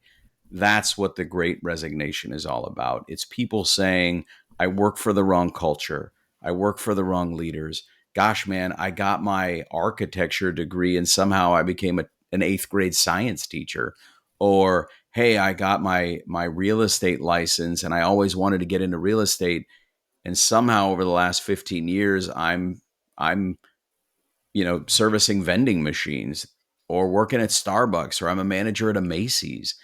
that's what the great resignation is all about. It's people saying, I work for the wrong culture. I work for the wrong leaders. Gosh, man, I got my architecture degree and somehow I became an eighth grade science teacher. Or, hey, I got my real estate license and I always wanted to get into real estate. And somehow over the last 15 years, I'm servicing vending machines or working at Starbucks or I'm a manager at a Macy's.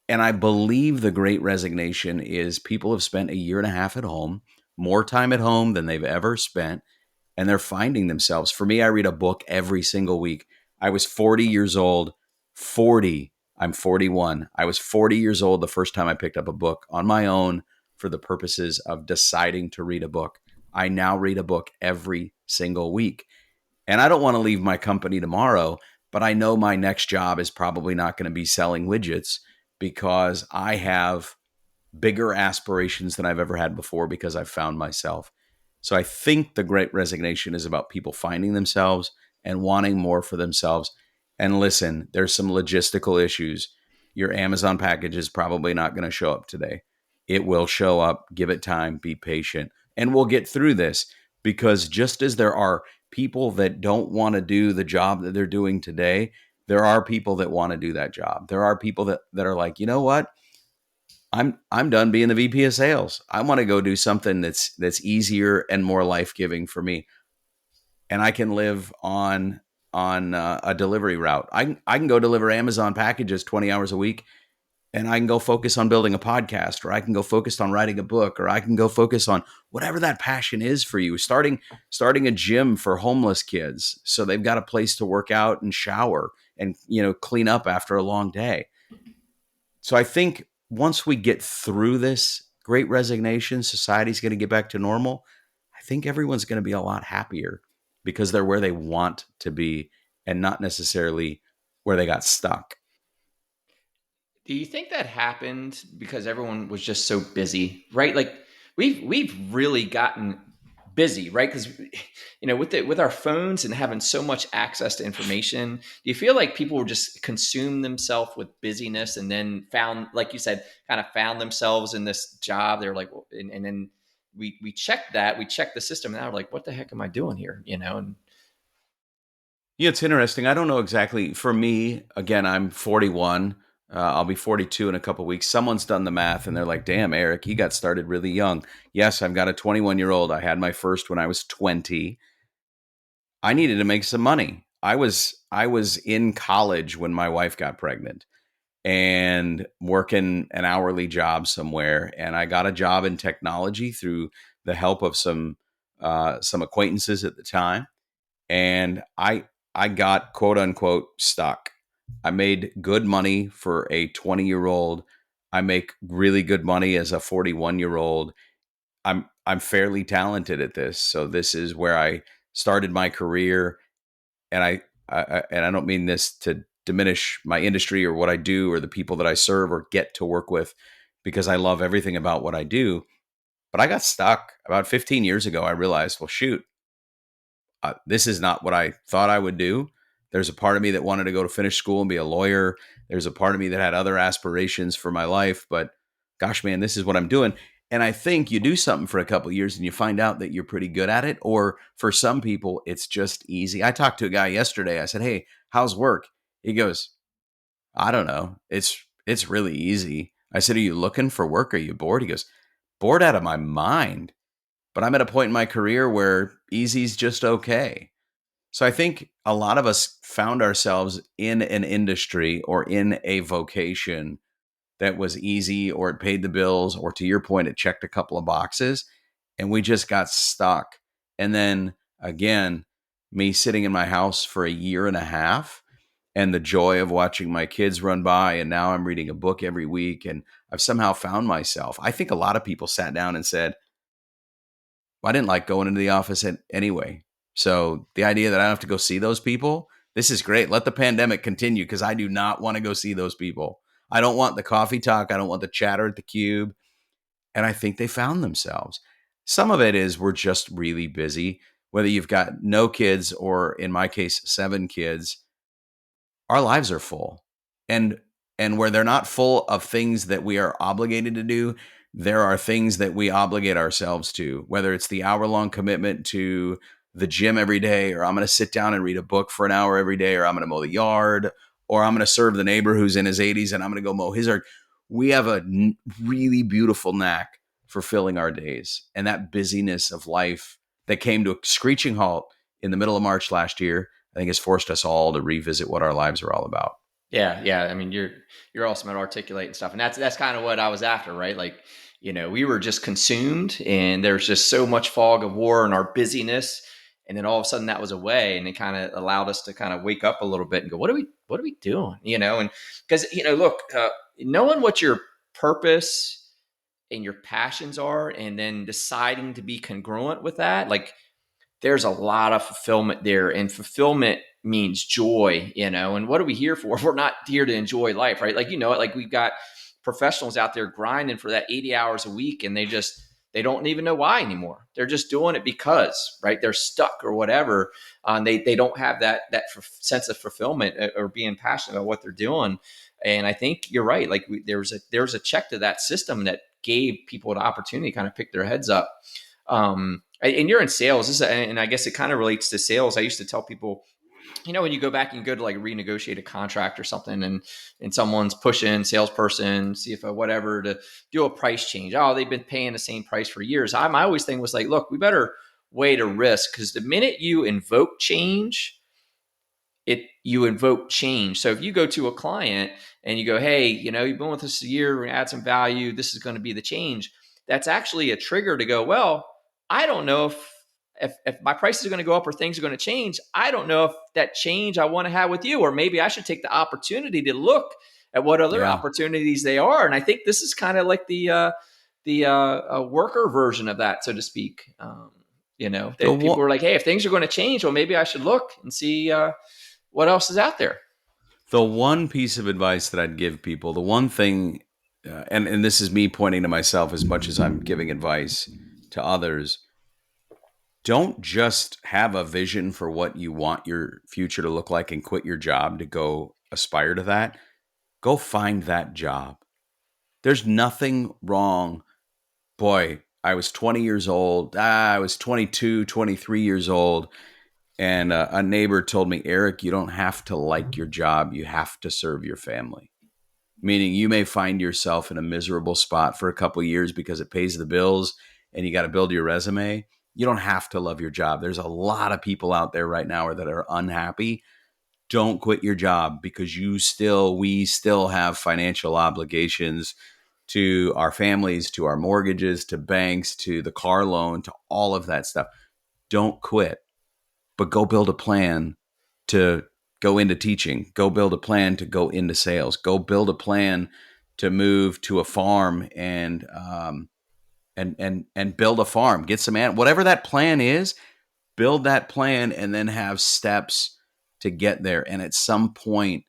And I believe the great resignation is people have spent a year and a half at home, more time at home than they've ever spent, and they're finding themselves. For me, I read a book every single week. I was 40 years old, 40. I'm 41. I was 40 years old the first time I picked up a book on my own for the purposes of deciding to read a book. I now read a book every single week. And I don't want to leave my company tomorrow, but I know my next job is probably not going to be selling widgets because I have bigger aspirations than I've ever had before because I've found myself. So I think the great resignation is about people finding themselves and wanting more for themselves. And listen, there's some logistical issues. Your Amazon package is probably not going to show up today. It will show up. Give it time. Be patient. And we'll get through this because just as there are people that don't want to do the job that they're doing today, there are people that want to do that job. There are people that are like, you know what? I'm done being the VP of sales. I want to go do something that's easier and more life-giving for me. And I can live on a delivery route. I can go deliver Amazon packages 20 hours a week and I can go focus on building a podcast, or I can go focus on writing a book, or I can go focus on whatever that passion is for you. Starting a gym for homeless kids so they've got a place to work out and shower and clean up after a long day. So I think once we get through this great resignation, society's going to get back to normal. I think everyone's going to be a lot happier because they're where they want to be and not necessarily where they got stuck. Do you think that happened because everyone was just so busy, right? Like we've really gotten busy, right? Because with our phones and having so much access to information, do you feel like people were just consumed themselves with busyness and then found, like you said, kind of found themselves in this job? They're like, and then we checked that, we checked the system, and now we're like, what the heck am I doing here? And Yeah, it's interesting. I don't know exactly. For me, again, I'm 41. I'll be 42 in a couple weeks. Someone's done the math and they're like, damn, Eric, he got started really young. Yes, I've got a 21-year-old. I had my first when I was 20. I needed to make some money. I was in college when my wife got pregnant and working an hourly job somewhere. And I got a job in technology through the help of some acquaintances at the time. And I got quote unquote stuck. I made good money for a 20-year-old. I make really good money as a 41-year-old. I'm fairly talented at this. So this is where I started my career. And I don't mean this to diminish my industry or what I do or the people that I serve or get to work with, because I love everything about what I do. But I got stuck about 15 years ago. I realized, well, shoot, this is not what I thought I would do. There's a part of me that wanted to go to finish school and be a lawyer. There's a part of me that had other aspirations for my life, but gosh, man, this is what I'm doing. And I think you do something for a couple of years and you find out that you're pretty good at it. Or for some people, it's just easy. I talked to a guy yesterday. I said, hey, how's work? He goes, I don't know. It's really easy. I said, are you looking for work? Are you bored? He goes, bored out of my mind. But I'm at a point in my career where easy's just okay. So I think a lot of us found ourselves in an industry or in a vocation that was easy, or it paid the bills, or to your point, it checked a couple of boxes, and we just got stuck. And then again, me sitting in my house for a year and a half, and the joy of watching my kids run by, and now I'm reading a book every week, and I've somehow found myself. I think a lot of people sat down and said, well, I didn't like going into the office anyway. So the idea that I don't have to go see those people, this is great. Let the pandemic continue, because I do not want to go see those people. I don't want the coffee talk. I don't want the chatter at the cube. And I think they found themselves. Some of it is we're just really busy. Whether you've got no kids or, in my case, 7 kids, our lives are full. And where they're not full of things that we are obligated to do, there are things that we obligate ourselves to, whether it's the hour-long commitment to the gym every day, or I'm going to sit down and read a book for an hour every day, or I'm going to mow the yard, or I'm going to serve the neighbor who's in his 80s and I'm going to go mow his yard. We have a really beautiful knack for filling our days. And that busyness of life that came to a screeching halt in the middle of March last year, I think has forced us all to revisit what our lives are all about. Yeah, yeah. I mean, you're awesome at articulating stuff, and that's kind of what I was after, right? Like, we were just consumed, and there's just so much fog of war and our busyness, and then all of a sudden that was away, and it kind of allowed us to kind of wake up a little bit and go, what are we doing? And because look, knowing what your purpose and your passions are, and then deciding to be congruent with that, like there's a lot of fulfillment there, and fulfillment means joy, and what are we here for? We're not here to enjoy life, right? Like, like we've got professionals out there grinding for that 80 hours a week, and they don't even know why anymore. They're just doing it because, right, they're stuck or whatever. They don't have that sense of fulfillment or being passionate about what they're doing. And I think you're right. Like there's a check to that system that gave people an opportunity to kind of pick their heads up. And you're in sales, and I guess it kind of relates to sales. I used to tell people, when you go back and go to like renegotiate a contract or something, and someone's pushing, salesperson, CFO, whatever, to do a price change. Oh, they've been paying the same price for years. My always thing was like, look, we better weigh the risk, because the minute you invoke change, you invoke change. So if you go to a client and you go, hey, you've been with us a year, we're gonna add some value, this is going to be the change. That's actually a trigger to go, well, I don't know if my prices are going to go up or things are going to change. I don't know if that change I want to have with you, or maybe I should take the opportunity to look at what other Yeah. opportunities they are. And I think this is kind of like the worker version of that, so to speak. The That people one, are like, hey, if things are going to change, well, maybe I should look and see what else is out there. the one piece of advice that I'd give people, the one thing, and this is me pointing to myself as much as I'm giving advice to others, don't just have a vision for what you want your future to look like and quit your job to go aspire to that. Go find that job. There's nothing wrong. Boy, I was 20 years old. I was 22, 23 years old. And a neighbor told me, Eric, you don't have to like your job. You have to serve your family. Meaning you may find yourself in a miserable spot for a couple of years because it pays the bills and you got to build your resume. You don't have to love your job. There's a lot of people out there right now that are unhappy. Don't quit your job, because we still have financial obligations to our families, to our mortgages, to banks, to the car loan, to all of that stuff. Don't quit, but go build a plan to go into teaching. Go build a plan to go into sales. Go build a plan to move to a farm and build a farm. Get some whatever that plan is. Build that plan and then have steps to get there. And at some point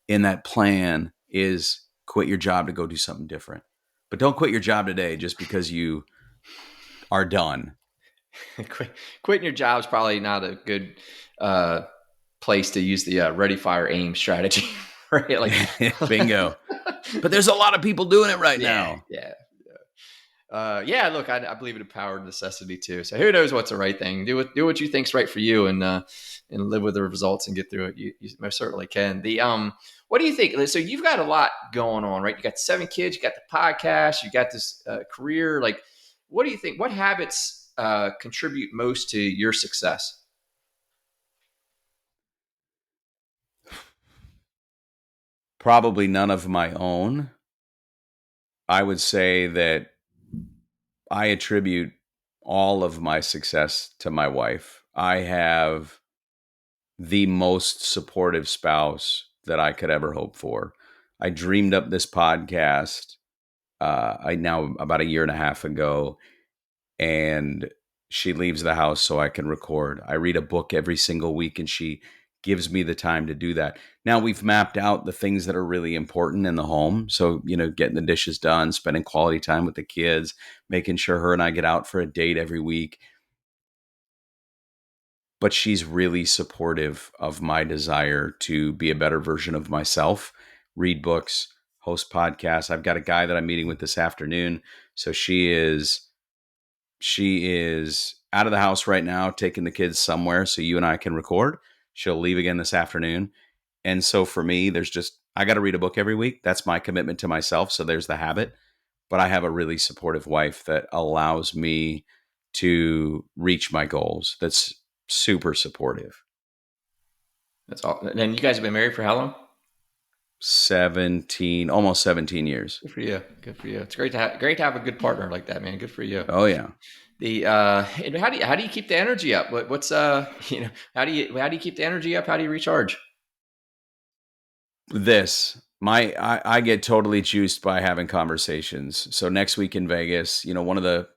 in that plan is quit your job to go do something different. But don't quit your job today just because you are done. Quitting your job is probably not a good place to use the ready, fire, aim strategy. right? Like, Bingo. But there's a lot of people doing it right yeah, now. yeah. Yeah, look, I believe in the power of necessity too. So who knows what's the right thing? Do what you think's right for you, and live with the results and get through it. You most certainly can. What do you think? So you've got a lot going on, right? You got 7 kids, you got the podcast, you got this career. Like, what do you think? What habits contribute most to your success? Probably none of my own. I would say that I attribute all of my success to my wife. I have the most supportive spouse that I could ever hope for. I dreamed up this podcast I now about a year and a half ago, and she leaves the house so I can record. I read a book every single week, and she gives me the time to do that. Now we've mapped out the things that are really important in the home. So, getting the dishes done, spending quality time with the kids, making sure her and I get out for a date every week. But she's really supportive of my desire to be a better version of myself, read books, host podcasts. I've got a guy that I'm meeting with this afternoon. So she is out of the house right now, taking the kids somewhere so you and I can record. She'll leave again this afternoon. And so for me, I got to read a book every week. That's my commitment to myself. So there's the habit. But I have a really supportive wife that allows me to reach my goals. That's super supportive. That's all. And you guys have been married for how long? 17, almost 17 years. Good for you. Good for you. It's great to have a good partner like that, man. Good for you. Oh yeah. And how do you keep the energy up? What's how do you keep the energy up? How do you recharge? I get totally juiced by having conversations. So next week in Vegas, one of the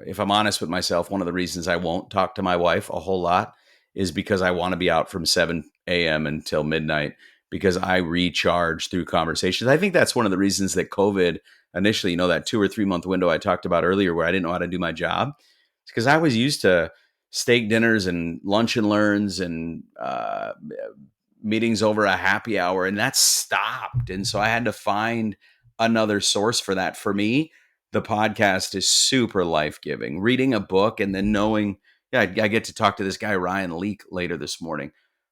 if I'm honest with myself, one of the reasons I won't talk to my wife a whole lot is because I want to be out from 7 a.m. until midnight, because I recharge through conversations. I think that's one of the reasons that COVID initially, that 2 or 3 month window I talked about earlier where I didn't know how to do my job. It's because I was used to steak dinners and lunch and learns and meetings over a happy hour, and that stopped. And so I had to find another source for that. For me, the podcast is super life-giving. Reading a book and then knowing, yeah, I get to talk to this guy, Ryan Leake, later this morning.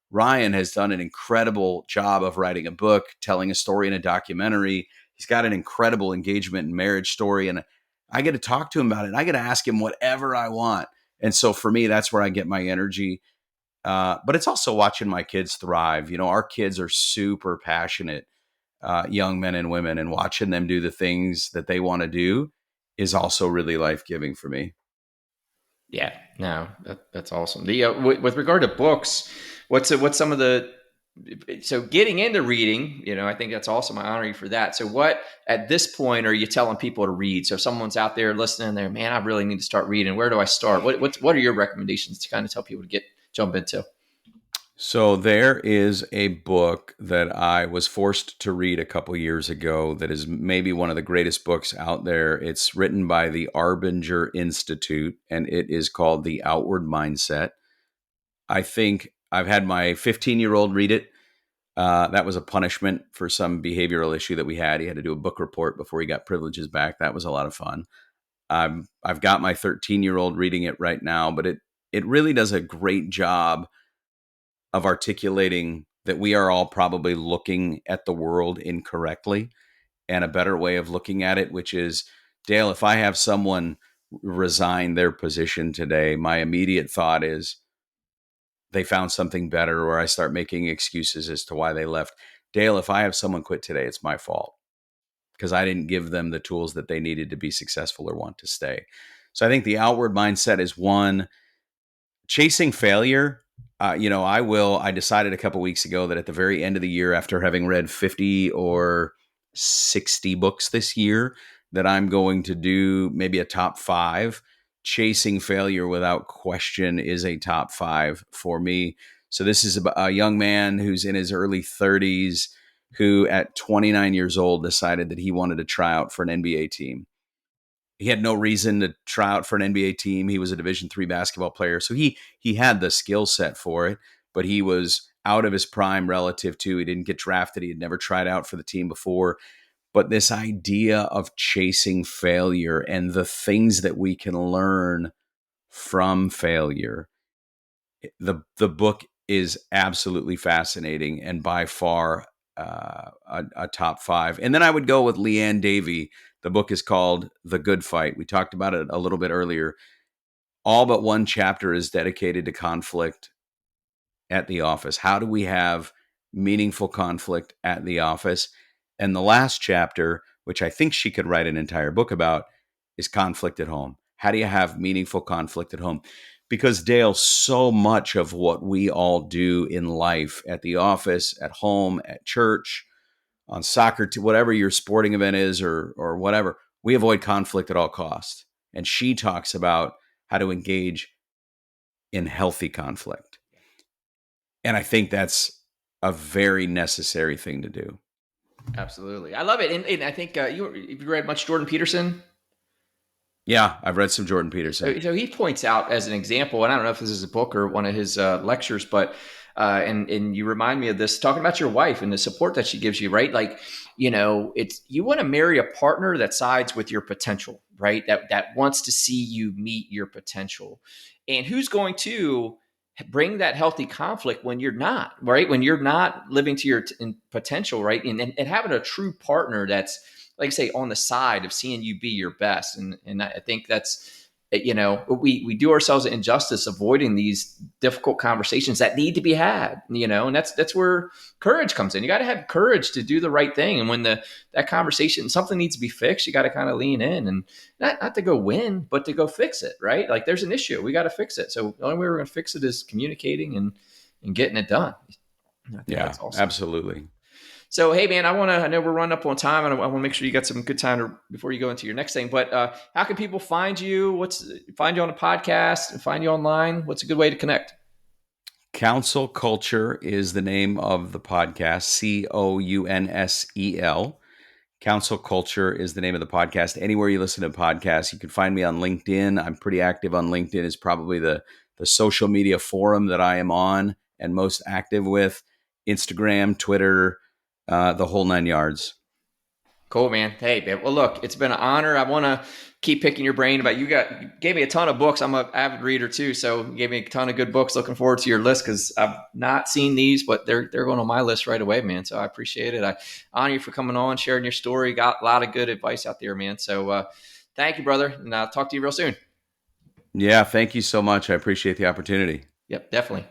Ryan has done an incredible job of writing a book, telling a story in a documentary. He's got an incredible engagement and marriage story. And I get to talk to him about it. And I get to ask him whatever I want. And so for me, that's where I get my energy. But it's also watching my kids thrive. Our kids are super passionate young men and women, and watching them do the things that they want to do is also really life-giving for me. Yeah, no, that's awesome. With regard to books, what's some of the so getting into reading? I think that's awesome. I honor you for that. So, what at this point are you telling people to read? So, if someone's out there listening, there, man, I really need to start reading. Where do I start? What are your recommendations to kind of tell people to jump into? So there is a book that I was forced to read a couple years ago that is maybe one of the greatest books out there. It's written by the Arbinger Institute, and it is called The Outward Mindset. I think I've had my 15-year-old read it. That was a punishment for some behavioral issue that we had. He had to do a book report before he got privileges back. That was a lot of fun. I've got my 13-year-old reading it right now, but it really does a great job of articulating that we are all probably looking at the world incorrectly, and a better way of looking at it, which is, Dale, if I have someone resign their position today, my immediate thought is they found something better, or I start making excuses as to why they left. Dale, if I have someone quit today, it's my fault because I didn't give them the tools that they needed to be successful or want to stay. So I think the outward mindset is one. Chasing failure. I decided a couple weeks ago that at the very end of the year, after having read 50 or 60 books this year, that I'm going to do maybe a top 5. Chasing failure without question is a top 5 for me. So this is a young man who's in his early 30s who at 29 years old decided that he wanted to try out for an NBA team. He had no reason to try out for an NBA team. He was a Division III basketball player, so he had the skill set for it, but he was out of his prime relative to he didn't get drafted. He had never tried out for the team before. But this idea of chasing failure and the things that we can learn from failure, the book is absolutely fascinating and by far a top five. And then I would go with Leanne Davey. The book is called The Good Fight. We talked about it a little bit earlier. All but one chapter is dedicated to conflict at the office. How do we have meaningful conflict at the office? And the last chapter, which I think she could write an entire book about, is conflict at home. How do you have meaningful conflict at home? Because, Dale, so much of what we all do in life, at the office, at home, at church, on soccer, to whatever your sporting event is, or whatever, we avoid conflict at all costs. And she talks about how to engage in healthy conflict. And I think that's a very necessary thing to do. Absolutely. I love it. And I think you read much Jordan Peterson? Yeah, I've read some Jordan Peterson. So he points out as an example, and I don't know if this is a book or one of his lectures, but and you remind me of this, talking about your wife and the support that she gives you, right? Like, it's, you want to marry a partner that sides with your potential, right? That wants to see you meet your potential, and who's going to bring that healthy conflict when you're not, right? When you're not living to your potential, right? And having a true partner that's, like I say, on the side of seeing you be your best. And I think that's, we do ourselves an injustice avoiding these difficult conversations that need to be had, and that's where courage comes in. You got to have courage to do the right thing. And when that conversation, something needs to be fixed, you got to kind of lean in and not to go win, but to go fix it, right? Like, there's an issue, we got to fix it. So the only way we're going to fix it is communicating and getting it done. I think Yeah, that's awesome. absolutely. So, hey, man, I know we're running up on time, and I want to make sure you got some good time before you go into your next thing. But how can people find you? Find you on a podcast and find you online? What's a good way to connect? Counsel Culture is the name of the podcast, Counsel. Counsel Culture is the name of the podcast. Anywhere you listen to podcasts, you can find me on LinkedIn. I'm pretty active on LinkedIn. Is probably the social media forum that I am on and most active with. Instagram, Twitter, the whole nine yards. Cool, man. Hey, man. Well, look, it's been an honor. I want to keep picking your brain about, you gave me a ton of books. I'm an avid reader too, so you gave me a ton of good books. Looking forward to your list, because I've not seen these, but they're going on my list right away, man. So I appreciate it. I honor you for coming on, sharing your story. Got a lot of good advice out there, man. So thank you, brother, and I'll talk to you real soon. Yeah, thank you so much. I appreciate the opportunity. Yep, definitely.